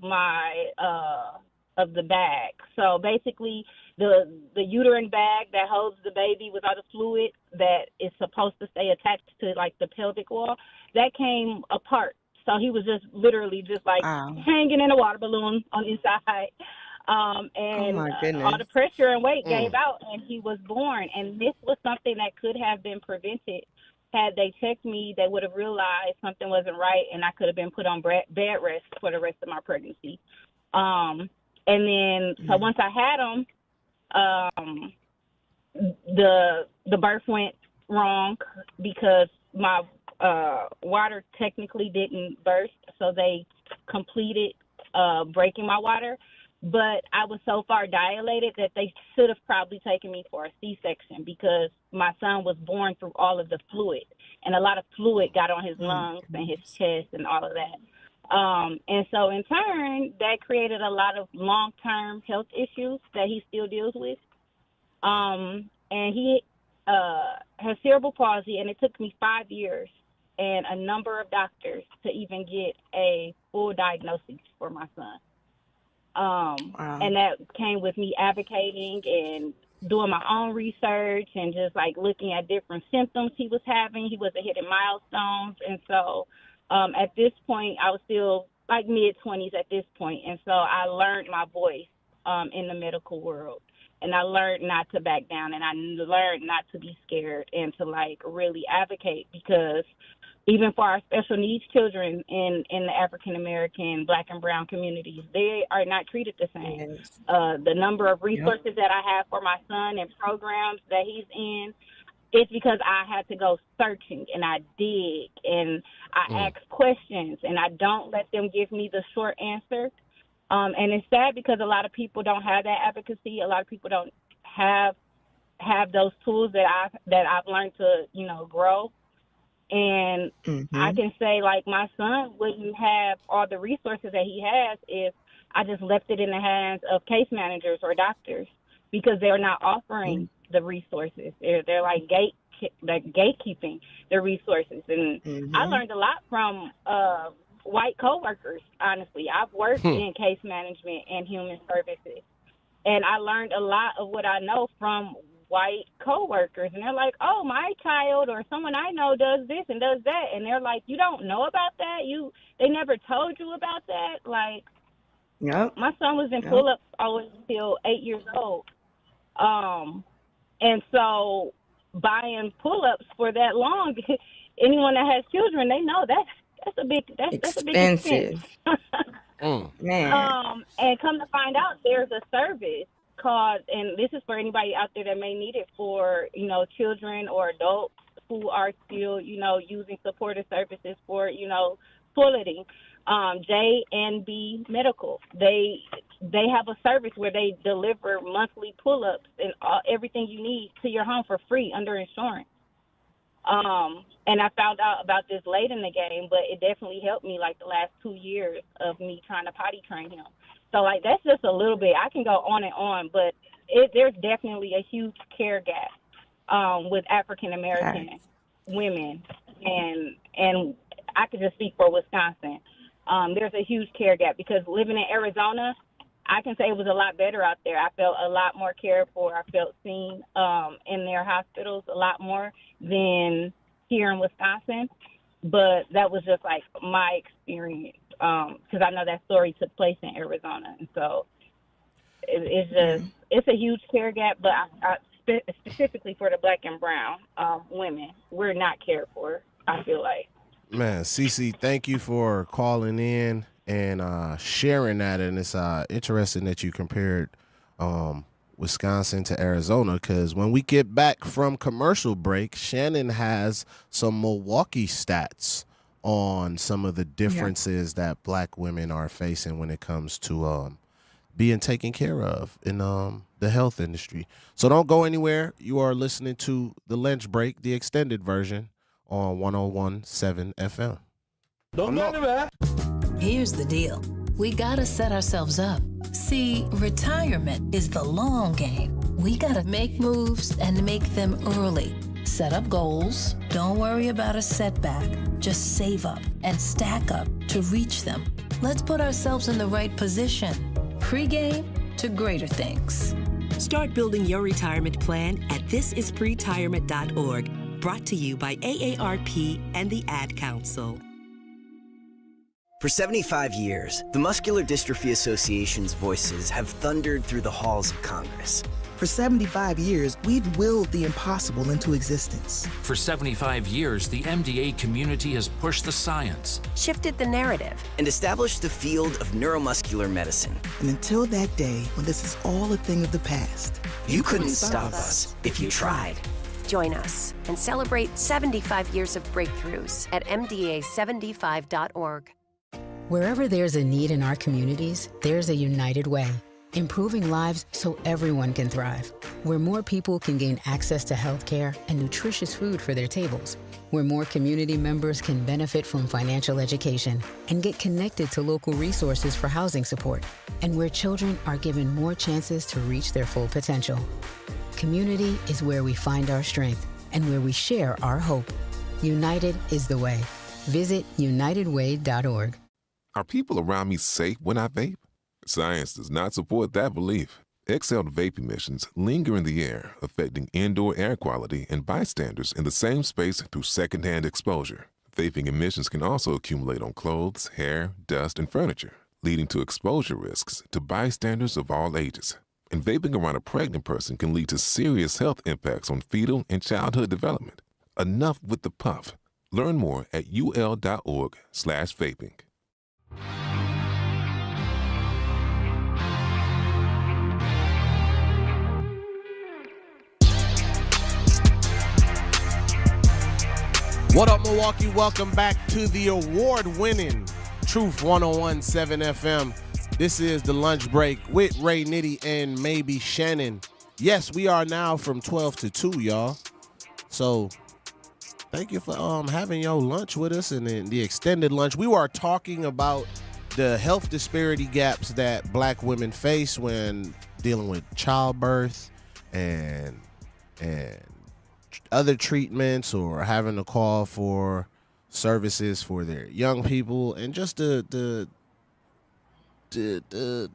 of the bag. So basically the uterine bag that holds the baby with all the fluid that is supposed to stay attached to like the pelvic wall, that came apart. So he was just literally just like hanging in a water balloon on the inside. And Oh my goodness. all the pressure and weight gave out, and he was born. And this was something that could have been prevented. Had they checked me, they would have realized something wasn't right, and I could have been put on bed rest for the rest of my pregnancy. And then, so once I had him, the birth went wrong because my water technically didn't burst, so they completed breaking my water. But I was so far dilated that they should have probably taken me for a C-section because my son was born through all of the fluid, and a lot of fluid got on his lungs and his chest and all of that. And so in turn, that created a lot of long-term health issues that he still deals with. And he has cerebral palsy, and it took me 5 years and a number of doctors to even get a full diagnosis for my son. And that came with me advocating and doing my own research and just like looking at different symptoms he was having. He wasn't hitting milestones. And so at this point, I was still like mid-20s at this point. And so I learned my voice in the medical world. And I learned not to back down, and I learned not to be scared and to like really advocate, because even for our special needs children in the African American, Black and brown communities, they are not treated the same. The number of resources that I have for my son and programs that he's in, it's because I had to go searching and I dig and I ask questions, and I don't let them give me the short answer. And it's sad because a lot of people don't have that advocacy. A lot of people don't have those tools that I've learned to, grow. And I can say, like, my son wouldn't have all the resources that he has if I just left it in the hands of case managers or doctors, because they're not offering the resources. They're like gatekeeping the resources. And I learned a lot from white coworkers, honestly. I've worked in case management and human services, and I learned a lot of what I know from white coworkers. And they're like, oh, my child or someone I know does this and does that. And they're like, you don't know about that? They never told you about that? Like, my son was in pull-ups always until 8 years old. And so buying pull-ups for that long, anyone that has children, they know that's a big expense. Man. And come to find out, there's a service called, and this is for anybody out there that may need it for, children or adults who are still, using supportive services for, toileting. J&B Medical. They have a service where they deliver monthly pull-ups and everything you need to your home for free under insurance. And I found out about this late in the game, but it definitely helped me like the last 2 years of me trying to potty train him. So like, that's just a little bit. I can go on and on, but there's definitely a huge care gap with African American women, and I could just speak for Wisconsin. There's a huge care gap because living in Arizona, I can say it was a lot better out there. I felt a lot more cared for. I felt seen in their hospitals a lot more than here in Wisconsin. But that was just like my experience, because I know that story took place in Arizona. And so it's a huge care gap, but specifically for the Black and brown women, we're not cared for, I feel like. Man, Cece, thank you for calling in and sharing that. And it's interesting that you compared Wisconsin to Arizona, because when we get back from commercial break, Shannon has some Milwaukee stats on some of the differences that Black women are facing when it comes to being taken care of in the health industry. So don't go anywhere. You are listening to The Lunch Break, the extended version, on 101.7 FM. Don't go anywhere. Here's the deal. We gotta set ourselves up. See, retirement is the long game. We gotta make moves and make them early. Set up goals. Don't worry about a setback. Just save up and stack up to reach them. Let's put ourselves in the right position. Pre-game to greater things. Start building your retirement plan at thisispretirement.org. Brought to you by AARP and the Ad Council. For 75 years, the Muscular Dystrophy Association's voices have thundered through the halls of Congress. For 75 years, we've willed the impossible into existence. For 75 years, the MDA community has pushed the science, shifted the narrative, and established the field of neuromuscular medicine. And until that day when this is all a thing of the past, you couldn't stop us if you tried. Join us and celebrate 75 years of breakthroughs at MDA75.org. Wherever there's a need in our communities, there's a United Way, improving lives so everyone can thrive. Where more people can gain access to health care and nutritious food for their tables. Where more community members can benefit from financial education and get connected to local resources for housing support. And where children are given more chances to reach their full potential. Community is where we find our strength and where we share our hope. United is the way. Visit unitedway.org. Are people around me safe when I vape? Science does not support that belief. Exhaled vape emissions linger in the air, affecting indoor air quality and bystanders in the same space through secondhand exposure. Vaping emissions can also accumulate on clothes, hair, dust, and furniture, leading to exposure risks to bystanders of all ages. And vaping around a pregnant person can lead to serious health impacts on fetal and childhood development. Enough with the puff. Learn more at ul.org/vaping. What up, Milwaukee? Welcome back to the award-winning Truth 101.7 FM. This is the lunch break with Ray Nitty and maybe Shannon. Yes, we are now from 12 to 2, y'all. So thank you for having your lunch with us and the extended lunch. We are talking about the health disparity gaps that black women face when dealing with childbirth and other treatments or having to call for services for their young people, and just the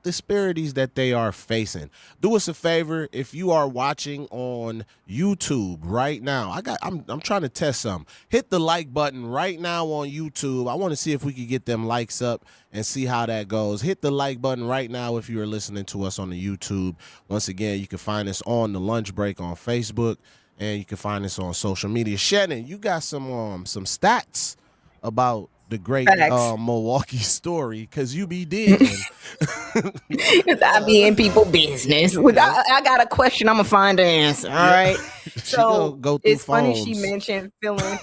disparities that they are facing. Do us a favor, if you are watching on YouTube right now, I'm trying to test something. Hit the like button right now on YouTube. I want to see if we can get them likes up and see how that goes. Hit the like button right now if you are listening to us on the YouTube. Once again, you can find us on the lunch break on Facebook, and you can find us on social media. Shannon, you got some stats about the great Milwaukee story, because you be digging. I be in people business. I got a question. I'm going to find the answer. All right. So go through it's funny phones. she mentioned feeling.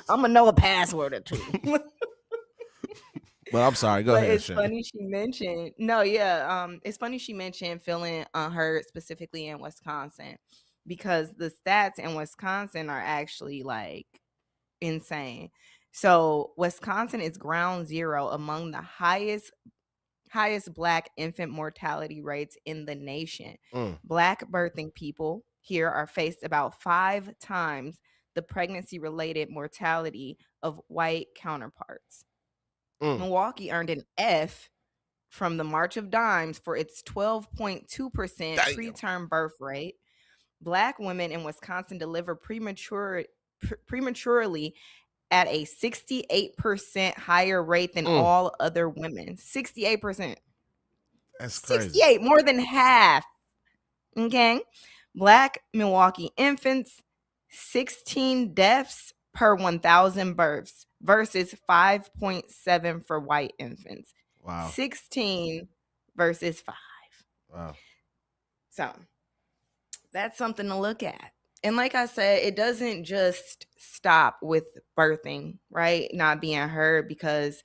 I'm going to know a password or two. But I'm sorry. Go ahead, It's Shannon. funny she mentioned. It's funny she mentioned feeling unheard, specifically in Wisconsin, because the stats in Wisconsin are actually like insane. So Wisconsin is ground zero among the highest Black infant mortality rates in the nation. Black birthing people here are faced about 5 times the pregnancy-related mortality of white counterparts. Milwaukee earned an F from the March of Dimes for its 12.2% preterm birth rate. Black women in Wisconsin deliver prematurely at a 68% higher rate than all other women. 68%. That's crazy. 68, more than half. Okay. Black Milwaukee infants, 16 deaths per 1,000 births versus 5.7 for white infants. Wow. 16 versus 5. Wow. So that's something to look at. And like I said, it doesn't just stop with birthing, right? Not being heard, because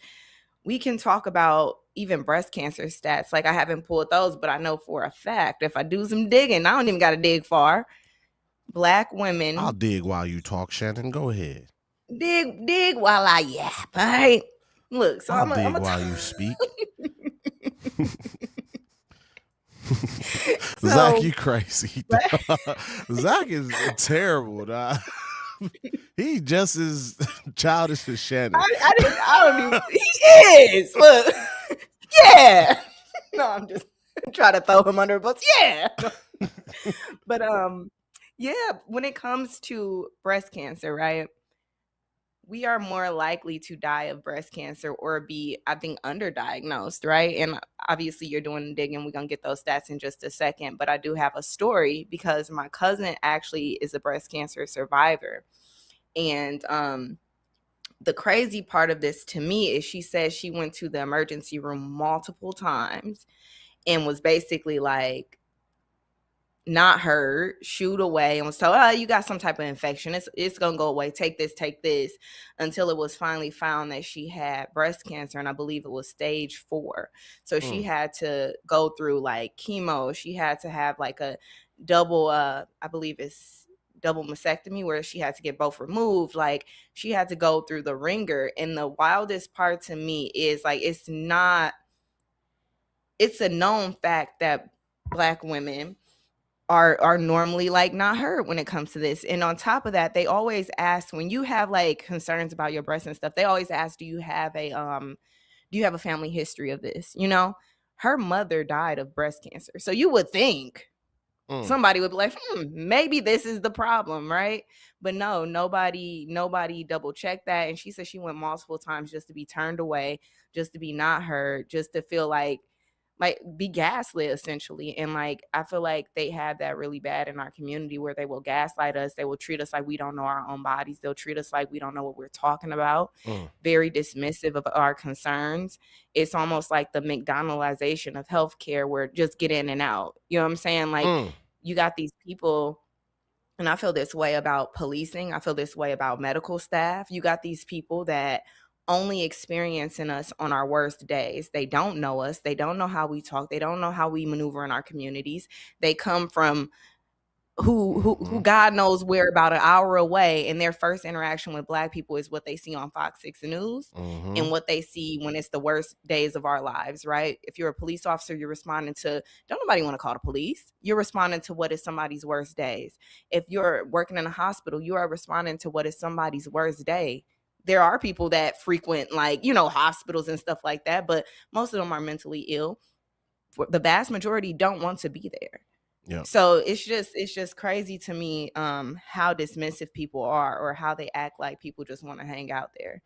we can talk about even breast cancer stats. Like, I haven't pulled those, but I know for a fact, if I do some digging, I don't even got to dig far. Black women. I'll dig while you talk, Shannon. Go ahead. Dig while I yap, all right? Look, so I'll I'm dig while you speak. So- Zach, you crazy. Zach is terrible, dog. He just as childish as Shannon. I don't even. He is. Look. Yeah. No, I'm just trying to throw him under a bus. Yeah. But yeah, when it comes to breast cancer, right? We are more likely to die of breast cancer or be, I think, underdiagnosed, right? And obviously you're doing the digging. We're going to get those stats in just a second. But I do have a story, because my cousin actually is a breast cancer survivor. And the crazy part of this to me is she says she went to the emergency room multiple times and was basically like, not heard, shooed away, and was told, oh, you got some type of infection. It's going to go away. Take this, until it was finally found that she had breast cancer. And I believe it was stage 4. So she had to go through like chemo. She had to have like a double, I believe it's double mastectomy, where she had to get both removed. Like, she had to go through the ringer. And the wildest part to me is like, it's a known fact that Black women are normally like not heard when it comes to this. And on top of that, they always ask, when you have like concerns about your breasts and stuff, they always ask, do you have Do you have a family history of this? You know, her mother died of breast cancer. So you would think somebody would be like, maybe this is the problem, right? But no, nobody double checked that. And she said she went multiple times just to be turned away, just to be not heard, just to feel like be gaslit essentially. And like I feel like they have that really bad in our community, where they will gaslight us. They will treat us like we don't know our own bodies. They'll treat us like we don't know what we're talking about. Very dismissive of our concerns. It's almost like the McDonaldization of healthcare, where just get in and out. You know what I'm saying? Like you got these people, and I feel this way about policing. I feel this way about medical staff. You got these people that only experiencing us on our worst days. They don't know us. They don't know how we talk. They don't know how we maneuver in our communities. They come from who God knows where, about an hour away, and their first interaction with Black people is what they see on Fox 6 News and what they see when it's the worst days of our lives, right? If you're a police officer, you're responding to, don't nobody want to call the police. You're responding to what is somebody's worst days. If you're working in a hospital, you are responding to what is somebody's worst day. There are people that frequent, like, you know, hospitals and stuff like that, but most of them are mentally ill. The vast majority don't want to be there. Yeah. So it's just crazy to me how dismissive people are, or how they act like people just want to hang out there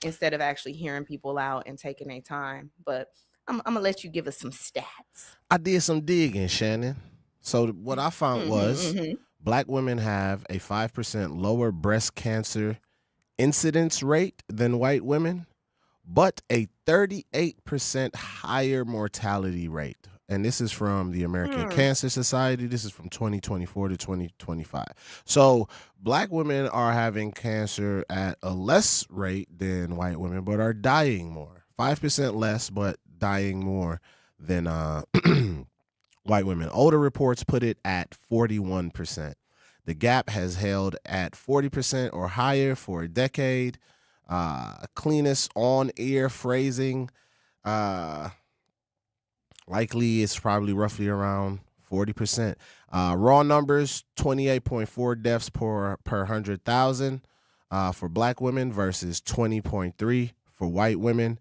instead of actually hearing people out and taking their time. But I'm gonna let you give us some stats. I did some digging, Shannon. So what I found was Black women have a 5% lower breast cancer incidence rate than white women, but a 38% higher mortality rate. And this is from the American Cancer Society. This is from 2024 to 2025. So Black women are having cancer at a less rate than white women, but are dying more. 5% less, but dying more than white women. Older reports put it at 41%. The gap has held at 40% or higher for a decade. Cleanest on-air phrasing, likely it's probably roughly around 40%. Raw numbers, 28.4 deaths per 100,000 for Black women versus 20.3 for white women.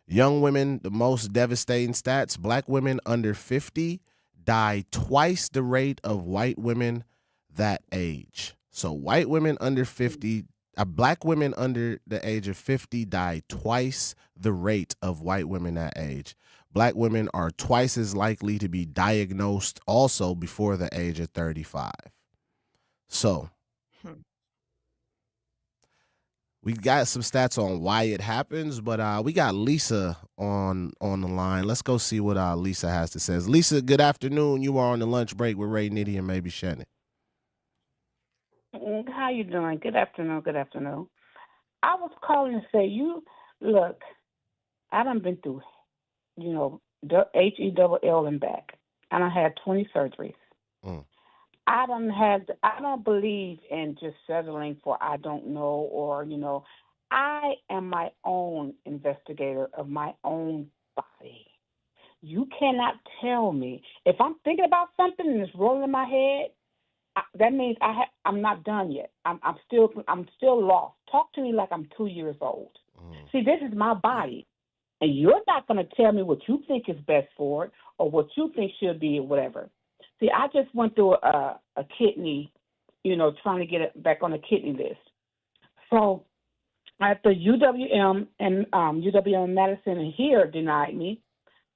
Young women, the most devastating stats, Black women under 50 die twice the rate of white women that age. So white women under 50, Black women under the age of 50 die twice the rate of white women that age. Black women are twice as likely to be diagnosed also before the age of 35. So we got some stats on why it happens, but we got Lisa on the line. Let's go see what Lisa has to say. Lisa, good afternoon. You are on the lunch break with Ray, Nitty, and maybe Shannon. How you doing? Good afternoon. Good afternoon. I was calling to say, look, I done been through, HELL and back, and I had 20 surgeries. I don't believe in just settling for I don't know, or, I am my own investigator of my own body. You cannot tell me. If I'm thinking about something and it's rolling in my head, that means I'm not done yet. I'm still lost. Talk to me like I'm 2 years old. See, this is my body, and you're not going to tell me what you think is best for it or what you think should be or whatever. See, I just went through a kidney, trying to get it back on the kidney list. So after UWM and UWM Madison and here denied me,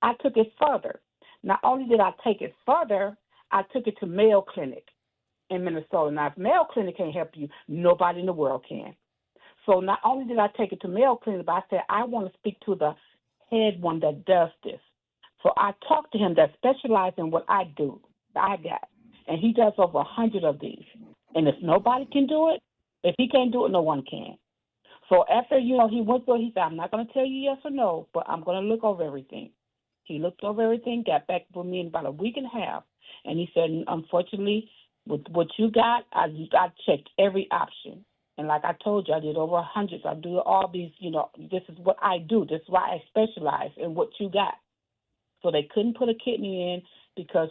I took it further. Not only did I take it further, I took it to Mayo Clinic in Minnesota. Now, if Mayo Clinic can't help you, nobody in the world can. So not only did I take it to Mayo Clinic, but I said, I want to speak to the head one that does this. So I talked to him that specializes in what I do, and he does over 100 of these. And if nobody can do it, if he can't do it, no one can. So after, he went through it, he said, I'm not going to tell you yes or no, but I'm going to look over everything. He looked over everything, got back with me in about a week and a half, and he said, unfortunately, with what you got, I checked every option. And like I told you, I did over 100. I do all these, this is what I do. This is why I specialize in what you got. So they couldn't put a kidney in because,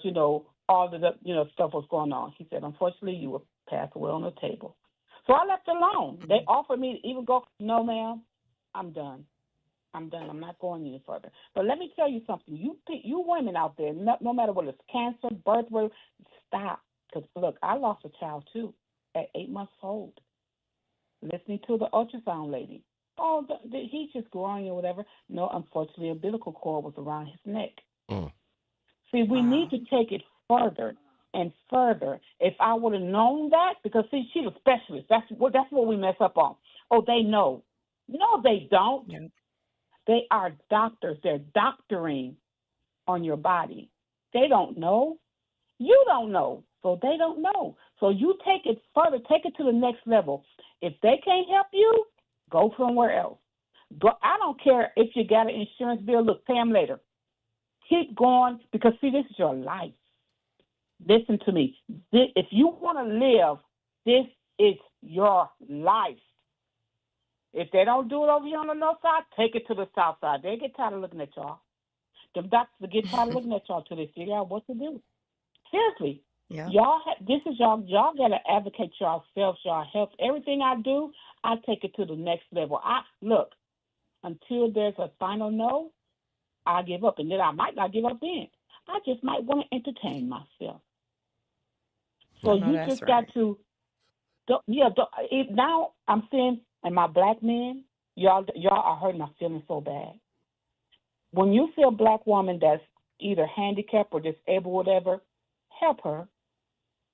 all the, stuff was going on. He said, unfortunately, you will pass away on the table. So I left it alone. They offered me to even go, no, ma'am, I'm done. I'm done. I'm not going any further. But let me tell you something. You women out there, no matter what it's cancer, birth rate, stop. Because, look, I lost a child, too, at 8 months old, listening to the ultrasound lady. Oh, he's just growing or whatever. No, unfortunately, a umbilical cord was around his neck. See, we need to take it further and further. If I would have known that, because, see, she's a specialist. That's what we mess up on. Oh, they know. No, they don't. Yeah. They are doctors. They're doctoring on your body. They don't know. You don't know. So they don't know. So you take it further. Take it to the next level. If they can't help you, go somewhere else. I don't care if you got an insurance bill. Look, pay them later. Keep going because, see, this is your life. Listen to me. If you want to live, this is your life. If they don't do it over here on the north side, take it to the south side. They get tired of looking at y'all. The doctors will get tired of looking at y'all till they figure out what to do. Seriously. Yeah. Y'all got to advocate yourselves, y'all health. Everything I do, I take it to the next level. Look, until there's a final no, I give up. And then I might not give up then. I just might want to entertain myself. So you just got to, now I'm saying, and my black men, y'all are hurting my feelings so bad. When you see a black woman that's either handicapped or disabled, whatever, help her.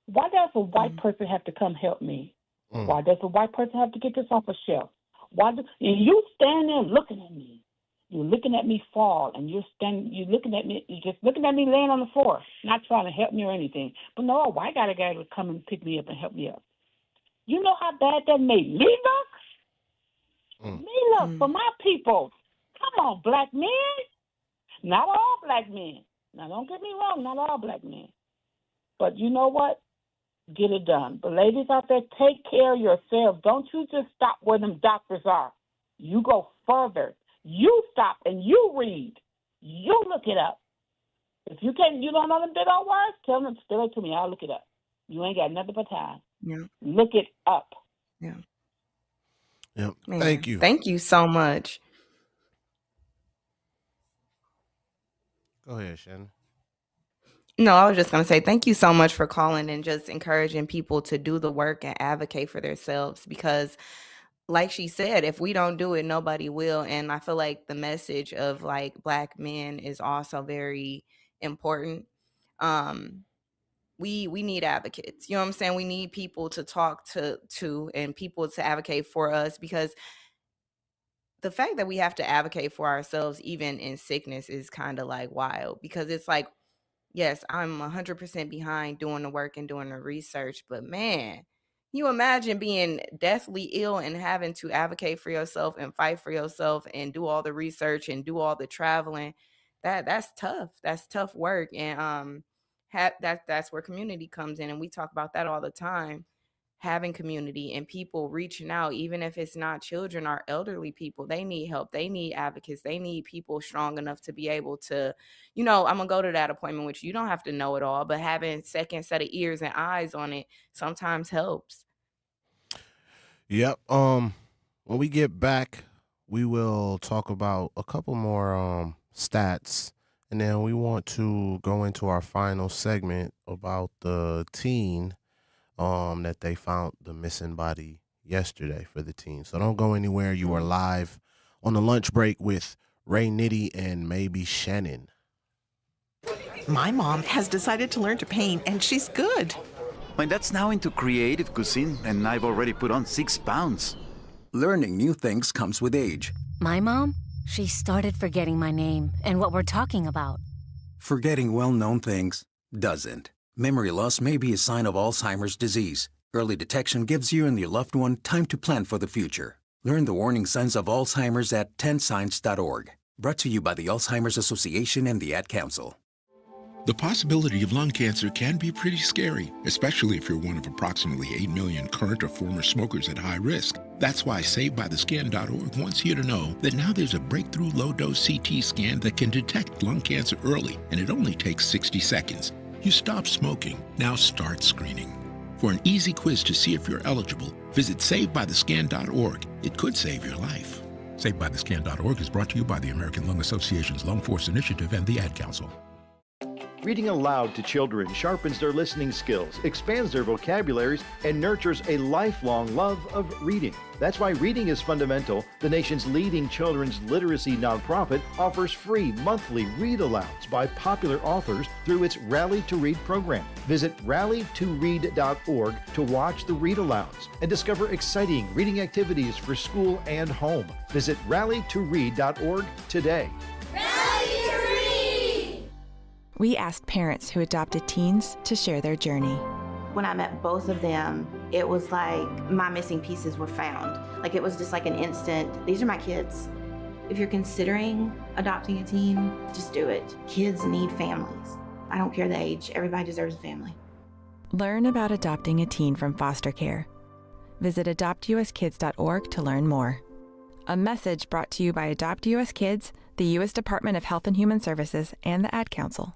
Why does a white person have to come help me? Why does a white person have to get this off a shelf? And you stand there looking at me. You're looking at me fall, and you're looking at me, you're just looking at me laying on the floor, not trying to help me or anything. But no, a white guy to come and pick me up and help me up. You know how bad that made me look? Me look for my people. Come on, black men. Not all black men. Now, don't get me wrong, not all black men. But you know what? Get it done. But ladies out there, take care of yourselves. Don't you just stop where them doctors are. You go further. You stop and you read. You look it up. If you don't know them big old words, tell them, spill it to me. I'll look it up. You ain't got nothing but time. Yeah. Look it up. Yeah. Yep. Thank you. Thank you so much. Go ahead, Shannon. No, I was just going to say thank you so much for calling and just encouraging people to do the work and advocate for themselves because like she said, if we don't do it, nobody will. And I feel like the message of like black men is also very important. We need advocates. You know what I'm saying? We need people to talk to and people to advocate for us because the fact that we have to advocate for ourselves even in sickness is kind of like wild because it's like, yes, I'm 100% behind doing the work and doing the research, but man, you imagine being deathly ill and having to advocate for yourself and fight for yourself and do all the research and do all the traveling. That's tough. That's tough work. And that's where community comes in. And we talk about that all the time. Having community and people reaching out, even if it's not children or elderly people, they need help. They need advocates. They need people strong enough to be able to, I'm going to go to that appointment, which you don't have to know it all, but having second set of ears and eyes on it sometimes helps. Yep. When we get back, we will talk about a couple more stats, and then we want to go into our final segment about the teen that they found the missing body yesterday for the teen. So don't go anywhere. You are live on the lunch break with Ray Nitty and maybe Shannon. My mom has decided to learn to paint, and she's good. My dad's now into creative cuisine, and I've already put on 6 pounds. Learning new things comes with age. My mom, she started forgetting my name and what we're talking about. Forgetting well-known things doesn't. Memory loss may be a sign of Alzheimer's disease. Early detection gives you and your loved one time to plan for the future. Learn the warning signs of Alzheimer's at 10signs.org. Brought to you by the Alzheimer's Association and the Ad Council. The possibility of lung cancer can be pretty scary, especially if you're one of approximately 8 million current or former smokers at high risk. That's why SaveByTheScan.org wants you to know that now there's a breakthrough low-dose CT scan that can detect lung cancer early, and it only takes 60 seconds. You stopped smoking, now start screening. For an easy quiz to see if you're eligible, visit SaveByTheScan.org. It could save your life. SaveByTheScan.org is brought to you by the American Lung Association's Lung Force Initiative and the Ad Council. Reading aloud to children sharpens their listening skills, expands their vocabularies, and nurtures a lifelong love of reading. That's why Reading is Fundamental, the nation's leading children's literacy nonprofit, offers free monthly read-alouds by popular authors through its Rally to Read program. Visit rallytoread.org to watch the read-alouds and discover exciting reading activities for school and home. Visit rallytoread.org today. We asked parents who adopted teens to share their journey. When I met both of them, it was like my missing pieces were found. Like it was just like an instant, these are my kids. If you're considering adopting a teen, just do it. Kids need families. I don't care the age, everybody deserves a family. Learn about adopting a teen from foster care. Visit adoptuskids.org to learn more. A message brought to you by Adopt US Kids, the U.S. Department of Health and Human Services, and the Ad Council.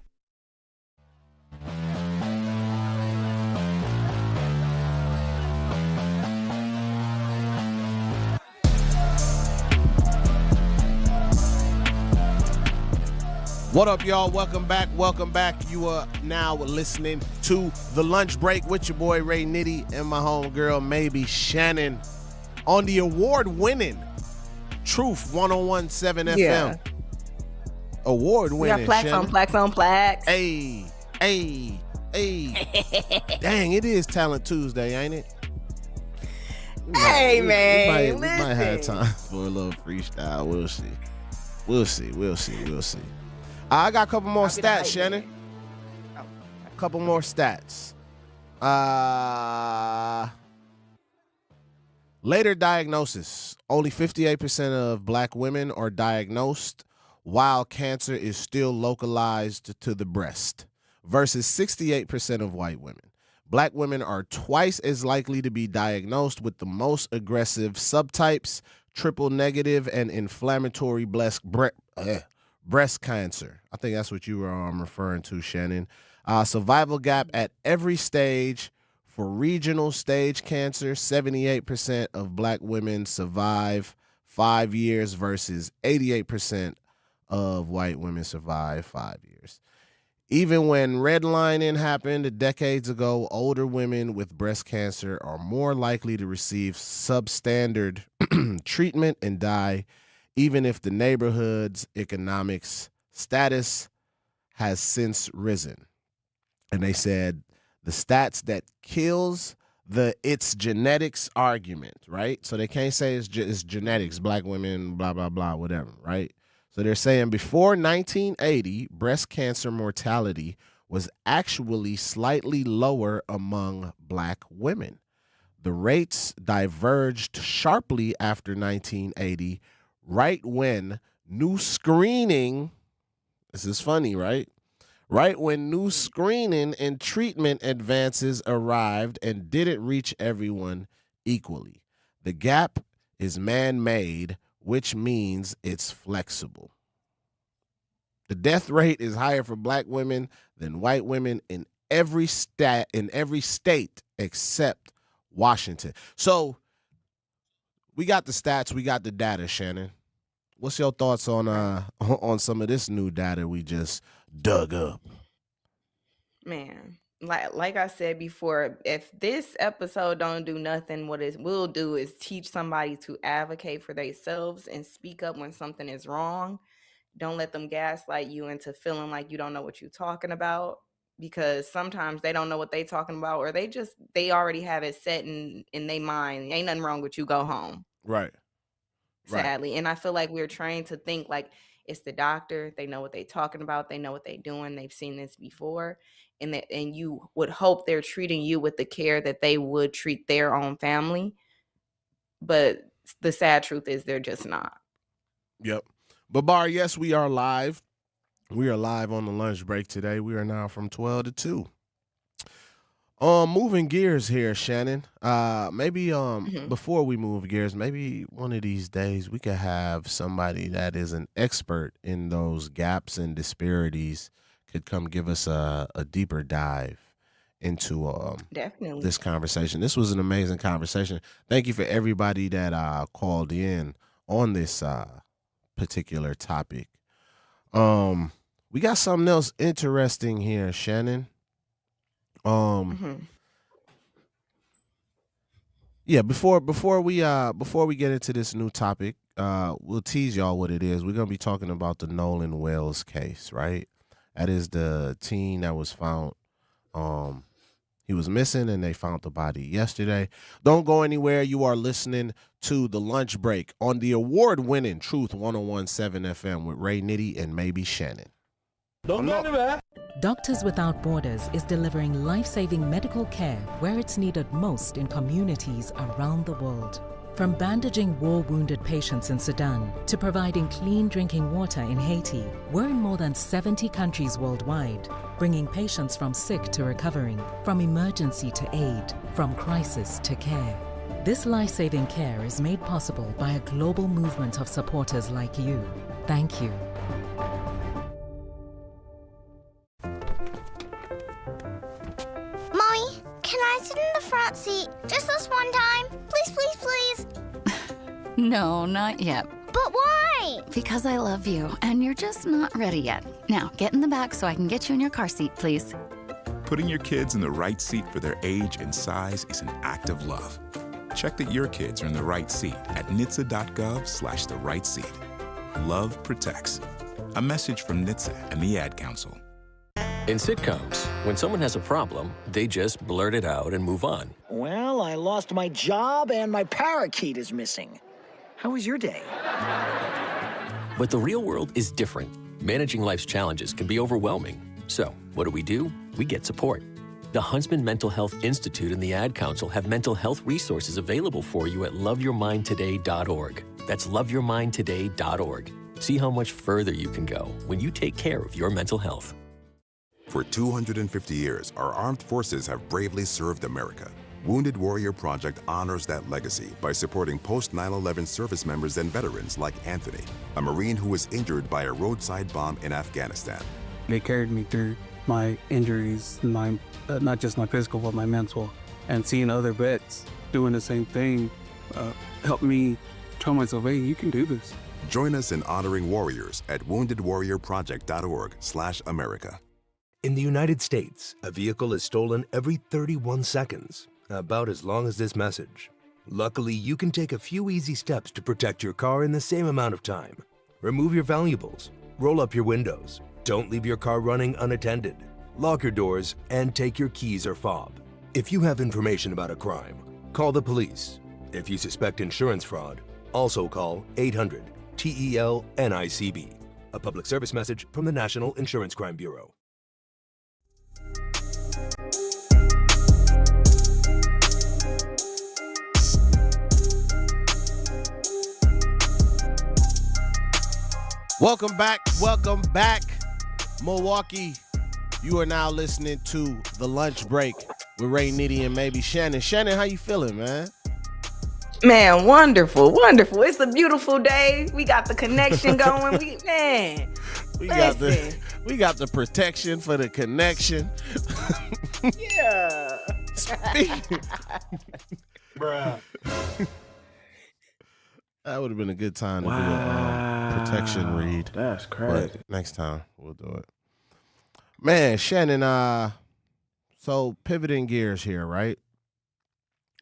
What up, y'all? Welcome back. Welcome back. You are now listening to The Lunch Break with your boy Ray Nitty and my homegirl, maybe Shannon, on the award-winning Truth 101.7 FM. Award-winning. We got plaques on plaques on plaques. Hey. Dang, it is Talent Tuesday, ain't it? Hey, man. We might have time for a little freestyle. We'll see. I got a couple more stats, Shannon. A couple more stats. Later diagnosis. Only 58% of black women are diagnosed while cancer is still localized to the breast versus 68% of white women. Black women are twice as likely to be diagnosed with the most aggressive subtypes, triple negative and inflammatory breast cancer. I think that's what you were referring to, Shannon. Survival gap at every stage for regional stage cancer. 78% of black women survive 5 years versus 88% of white women survive 5 years. Even when redlining happened decades ago, older women with breast cancer are more likely to receive substandard treatment and die, even if the neighborhood's economics status has since risen. And they said the stats that kills the it's genetics argument, right? So they can't say it's genetics, black women, blah, blah, blah, whatever, right? So they're saying before 1980, breast cancer mortality was actually slightly lower among black women. The rates diverged sharply after 1980, right when new screening, this is funny, right? Right when new screening and treatment advances arrived and didn't reach everyone equally. The gap is man-made, which means it's flexible. The death rate is higher for black women than white women in every state except Washington. So we got the stats, we got the data, Shannon. What's your thoughts on some of this new data we just dug up? Man, like I said before, if this episode don't do nothing, what it will do is teach somebody to advocate for themselves and speak up when something is wrong. Don't let them gaslight you into feeling like you don't know what you're talking about, because sometimes they don't know what they're talking about, or they already have it set in their mind. Ain't nothing wrong with you, go home. Right. Sadly. And I feel like we're trained to think like it's the doctor. They know what they're talking about. They know what they're doing. They've seen this before. And you would hope they're treating you with the care that they would treat their own family. But the sad truth is they're just not. Yep. But Bar, yes, we are live. We are live on the lunch break today. We are now from 12 to 2. Moving gears here, Shannon. Maybe before we move gears, maybe one of these days we could have somebody that is an expert in those gaps and disparities could come give us a deeper dive into definitely this conversation. This was an amazing conversation. Thank you for everybody that called in on this particular topic. We got something else interesting here, Shannon. Yeah, before we get into this new topic, we'll tease y'all what it is. We're gonna be talking about the Nolan Wells case, right? That is the teen that was found. He was missing, and they found the body yesterday. Don't go anywhere. You are listening to The Lunch Break on the award-winning Truth 101.7 FM with Ray Nitty and maybe Shannon. Don't go anywhere. Doctors Without Borders is delivering life-saving medical care where it's needed most in communities around the world. From bandaging war-wounded patients in Sudan to providing clean drinking water in Haiti, we're in more than 70 countries worldwide, bringing patients from sick to recovering, from emergency to aid, from crisis to care. This life-saving care is made possible by a global movement of supporters like you. Thank you. Mommy, can I sit in the front seat just this one time? Please, please, please. No, not yet. But why? Because I love you, and you're just not ready yet. Now, get in the back so I can get you in your car seat, please. Putting your kids in the right seat for their age and size is an act of love. Check that your kids are in the right seat at NHTSA.gov/the right seat. Love protects. A message from NHTSA and the Ad Council. In sitcoms, when someone has a problem, they just blurt it out and move on. Well, I lost my job and my parakeet is missing. How was your day? But the real world is different. Managing life's challenges can be overwhelming. So, what do? We get support. The Huntsman Mental Health Institute and the Ad Council have mental health resources available for you at loveyourmindtoday.org. That's loveyourmindtoday.org. See how much further you can go when you take care of your mental health. For 250 years, our armed forces have bravely served America. Wounded Warrior Project honors that legacy by supporting post-9/11 service members and veterans like Anthony, a Marine who was injured by a roadside bomb in Afghanistan. They carried me through my injuries, my not just my physical, but my mental. And seeing other vets doing the same thing helped me tell myself, hey, you can do this. Join us in honoring warriors at woundedwarriorproject.org/America. In the United States, a vehicle is stolen every 31 seconds, about as long as this message. Luckily, you can take a few easy steps to protect your car in the same amount of time. Remove your valuables, roll up your windows, don't leave your car running unattended, lock your doors, and take your keys or fob. If you have information about a crime, call the police. If you suspect insurance fraud, also call 800-TEL-NICB. A public service message from the National Insurance Crime Bureau. Welcome back, Milwaukee. You are now listening to The Lunch Break with Ray Nitty and maybe Shannon. Shannon, how you feeling, man? Man, wonderful. It's a beautiful day. We got the connection going. We got the protection for the connection. Yeah. Bruh. That would have been a good time to do a protection read. That's crazy. But next time we'll do it. Man, Shannon, so pivoting gears here, right?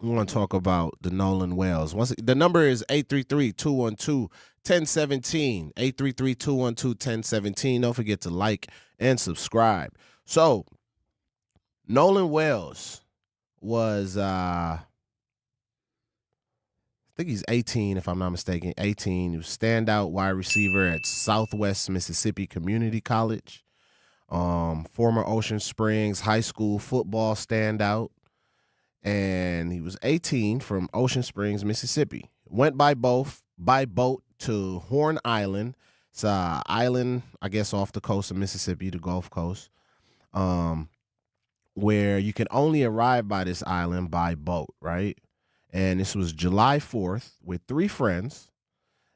We want to talk about the Nolan Wells. The number is 833-212-1017. 833-212-1017. Don't forget to like and subscribe. So, Nolan Wells was I think he's 18, if I'm not mistaken. 18. He was standout wide receiver at Southwest Mississippi Community College. Former Ocean Springs High School football standout. And he was 18 from Ocean Springs, Mississippi. Went by boat to Horn Island. It's an island, I guess, off the coast of Mississippi, the Gulf Coast, where you can only arrive by this island by boat, right? And this was July 4th with 3 friends.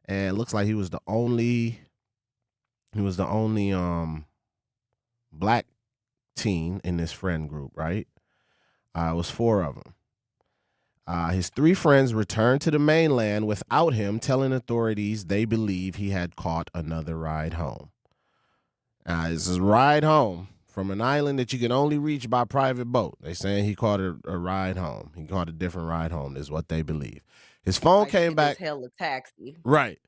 And it looks like he was the only black teen in this friend group, right? It was 4 of them. His 3 friends returned to the mainland without him, telling authorities they believe he had caught another ride home. This is ride home from an island that you can only reach by private boat. They saying he caught a ride home. He caught a different ride home is what they believe. His phone came back. Hell a taxi. Right.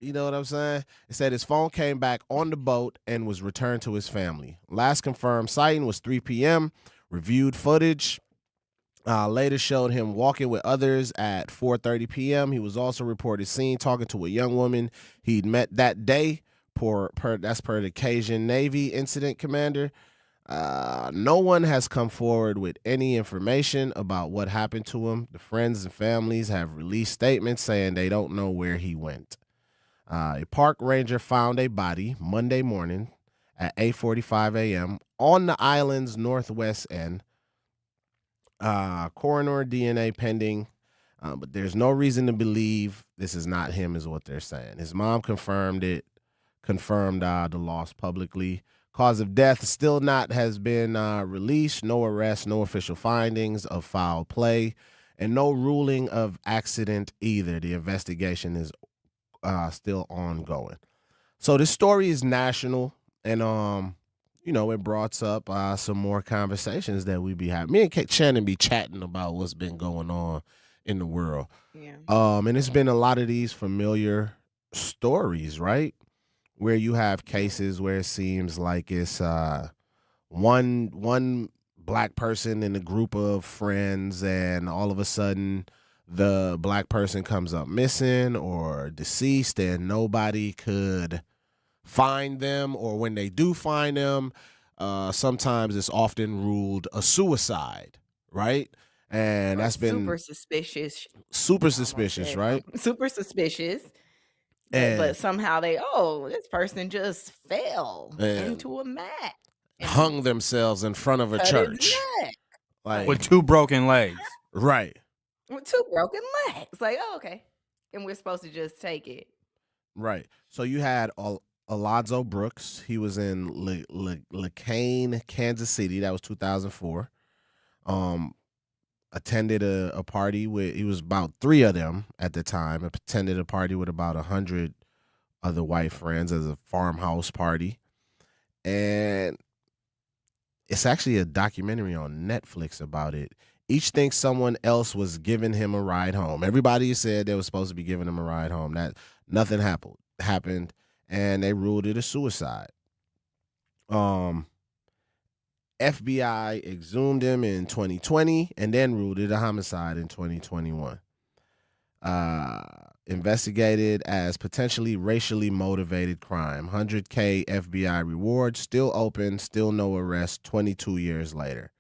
You know what I'm saying? It said his phone came back on the boat and was returned to his family. Last confirmed sighting was 3 p.m. Reviewed footage later showed him walking with others at 4:30 p.m. He was also reported seen talking to a young woman he'd met that day. That's per the Cajun Navy incident commander. No one has come forward with any information about what happened to him. The friends and families have released statements saying they don't know where he went. A park ranger found a body Monday morning at 8:45 a.m. on the island's northwest end. Coroner DNA pending, but there's no reason to believe this is not him, is what they're saying. His mom confirmed the loss publicly. Cause of death still not has been released. No arrest, no official findings of foul play, and no ruling of accident either. The investigation is still ongoing. So this story is national, and it brought up some more conversations that we be having. Me and Shannon be chatting about what's been going on in the world. Yeah. And it's been a lot of these familiar stories, right? Where you have cases where it seems like it's one black person in a group of friends, and all of a sudden the black person comes up missing or deceased, and nobody could find them, or when they do find them, sometimes it's often ruled a suicide, right? And that's been super suspicious. Right? Super suspicious. And but somehow this person just fell into a mat. Hung themselves in front of a church. Like, with 2 broken legs. Right. With 2 broken legs. Like, okay. And we're supposed to just take it. Right. So you had Alonzo Brooks. He was in LaCane, Kansas City. That was 2004. Attended a party with, he was about 3 of them at the time. Attended a party with about 100 other white friends as a farmhouse party. And it's actually a documentary on Netflix about it. Each thinks someone else was giving him a ride home. Everybody said they were supposed to be giving him a ride home. That nothing happened, and they ruled it a suicide. FBI exhumed him in 2020 and then ruled it a homicide in 2021. Investigated as potentially racially motivated crime. $100K FBI reward, still open, still no arrest 22 years later.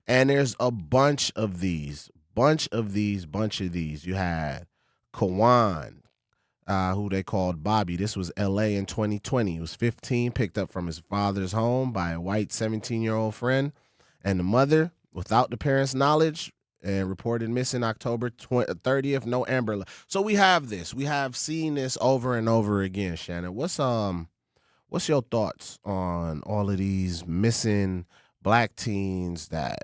And there's a bunch of these. You had Kawan, who they called Bobby. This was L.A. in 2020. He was 15, picked up from his father's home by a white 17-year-old friend and the mother without the parents' knowledge, and reported missing October 30th, no Amber. So we have this. We have seen this over and over again, Shannon. What's your thoughts on all of these missing black teens that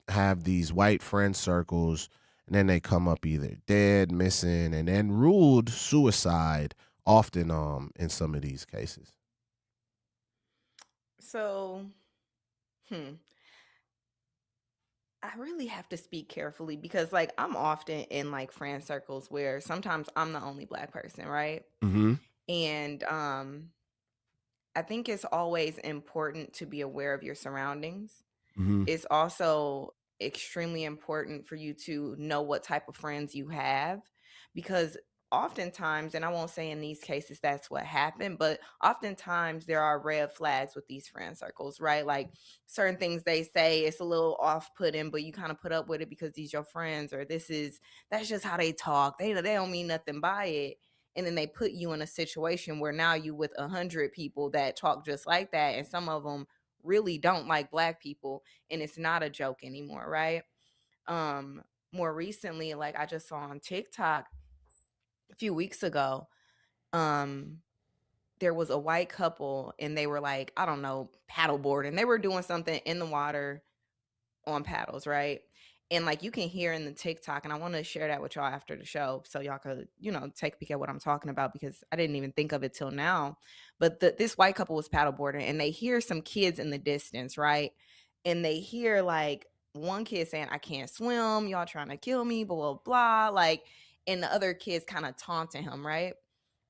have these white friend circles, and then they come up either dead, missing, and then ruled suicide often in some of these cases? So, I really have to speak carefully because, like, I'm often in, like, friend circles where sometimes I'm the only black person, right? Mm-hmm. And I think it's always important to be aware of your surroundings. Mm-hmm. It's also extremely important for you to know what type of friends you have, because oftentimes, and I won't say in these cases that's what happened, but oftentimes there are red flags with these friend circles, right? Like certain things they say, it's a little off-putting, but you kind of put up with it because these your friends, or that's just how they talk. They don't mean nothing by it. And then they put you in a situation where now you with 100 people that talk just like that, and some of them really don't like black people, and it's not a joke anymore, right? More recently, like I just saw on TikTok a few weeks ago, there was a white couple, and they were like, I don't know, paddleboarding. They were doing something in the water on paddles, right? And like you can hear in the TikTok, and I want to share that with y'all after the show so y'all could, take a peek at what I'm talking about, because I didn't even think of it till now. But this white couple was paddleboarding, and they hear some kids in the distance, right? And they hear like one kid saying, "I can't swim, y'all trying to kill me, blah, blah, blah." Like, and the other kids kind of taunting him, right?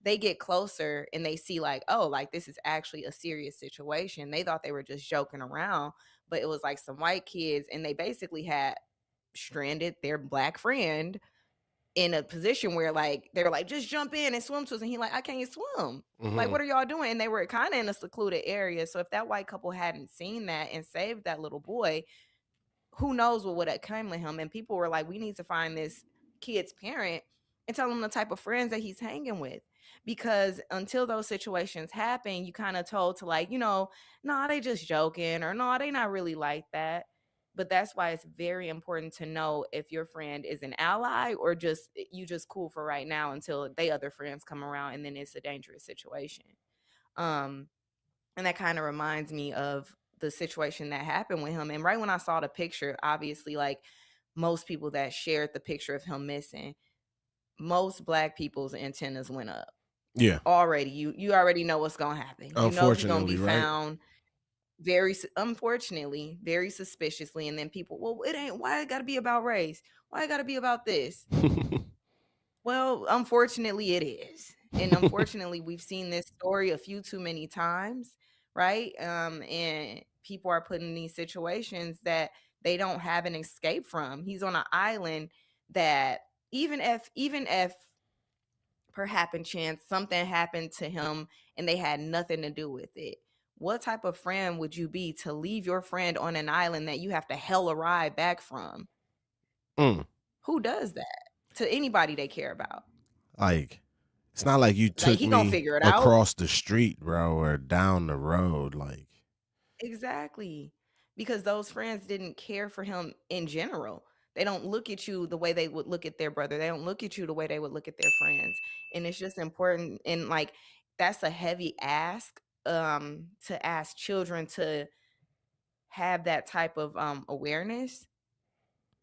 They get closer and they see like, oh, like this is actually a serious situation. They thought they were just joking around, but it was like some white kids, and they basically had stranded their black friend in a position where like they were like, just jump in and swim to us, and he like, I can't swim. Like, what are y'all doing? And they were kind of in a secluded area. So if that white couple hadn't seen that and saved that little boy, who knows what would have come to him. And people were like, we need to find this kid's parent and tell him the type of friends that he's hanging with, because until those situations happen, you kind of told to like, nah, they just joking, or no, they not really like that. But that's why it's very important to know if your friend is an ally or just cool for right now until they other friends come around, and then it's a dangerous situation. And that kind of reminds me of the situation that happened with him. And right when I saw the picture, obviously, like most people that shared the picture of him missing, most black people's antennas went up. Yeah. Already, you already know what's gonna happen. You know he's gonna be found. Unfortunately, very suspiciously. And then people, well, it ain't, why it gotta be about race? Why it gotta be about this? Well, unfortunately it is. And unfortunately, we've seen this story a few too many times, right? And people are put in these situations that they don't have an escape from. He's on an island that even if perhaps chance something happened to him and they had nothing to do with it, what type of friend would you be to leave your friend on an island that you have to hell a ride back from? Who does that to anybody they care about? Like, it's not like you took he gonna me figure it out. Across the street, bro, or down the road. Like, exactly, because those friends didn't care for him in general. They don't look at you the way they would look at their brother. They don't look at you the way they would look at their friends. And it's just important. And like, that's a heavy ask, to ask children to have that type of awareness.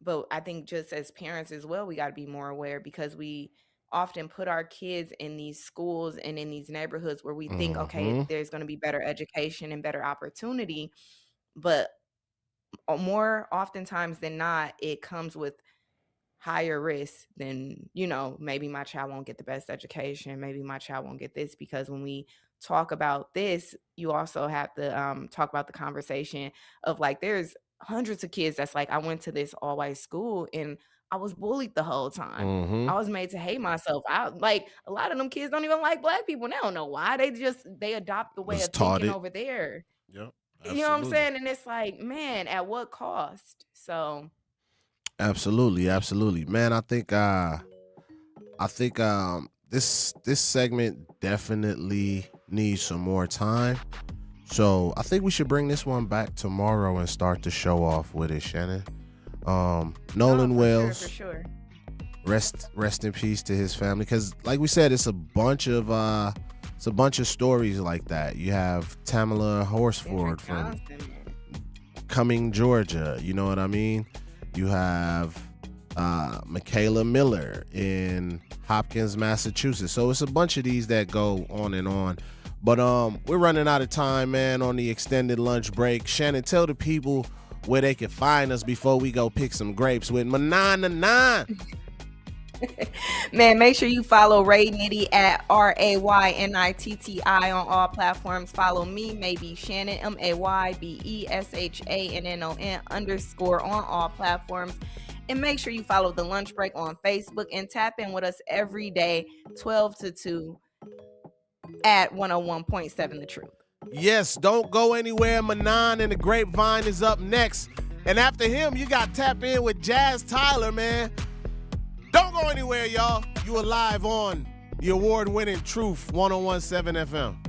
But I think just as parents as well, we got to be more aware, because we often put our kids in these schools and in these neighborhoods where we think, okay, there's going to be better education and better opportunity. But more oftentimes than not, it comes with higher risk than, maybe my child won't get the best education. Maybe my child won't get this, because when we talk about this, you also have to talk about the conversation of like, there's hundreds of kids that's like, I went to this all white school and I was bullied the whole time. I was made to hate myself. A lot of them kids don't even like black people. They don't know why. They adopt the way of thinking over there. Yep. You know what I'm saying? And it's like, man, at what cost? So absolutely, man. I think this segment definitely needs some more time. So I think we should bring this one back tomorrow and start the show off with it, Shannon. Nolan Wells. For sure. Rest in peace to his family, because like we said, it's a bunch of stories like that. You have Tamala Horsford from Cumming, Georgia. You know what I mean? You have Michaela Miller in Hopkins, Massachusetts. So it's a bunch of these that go on and on. But we're running out of time, man, on the extended lunch break. Shannon, tell the people where they can find us before we go pick some grapes with Manana. Man, make sure you follow Ray Nitty at RAYNITTI on all platforms. Follow me, maybe Shannon, MAYBESHANNON _ on all platforms. And make sure you follow The Lunch Break on Facebook and tap in with us every day, 12 to 2 at 101.7 The Truth. Yes, don't go anywhere. Manon and the Grapevine is up next. And after him, you got to tap in with Jazz Tyler, man. Don't go anywhere, y'all. You are live on the award-winning Truth 101.7 FM.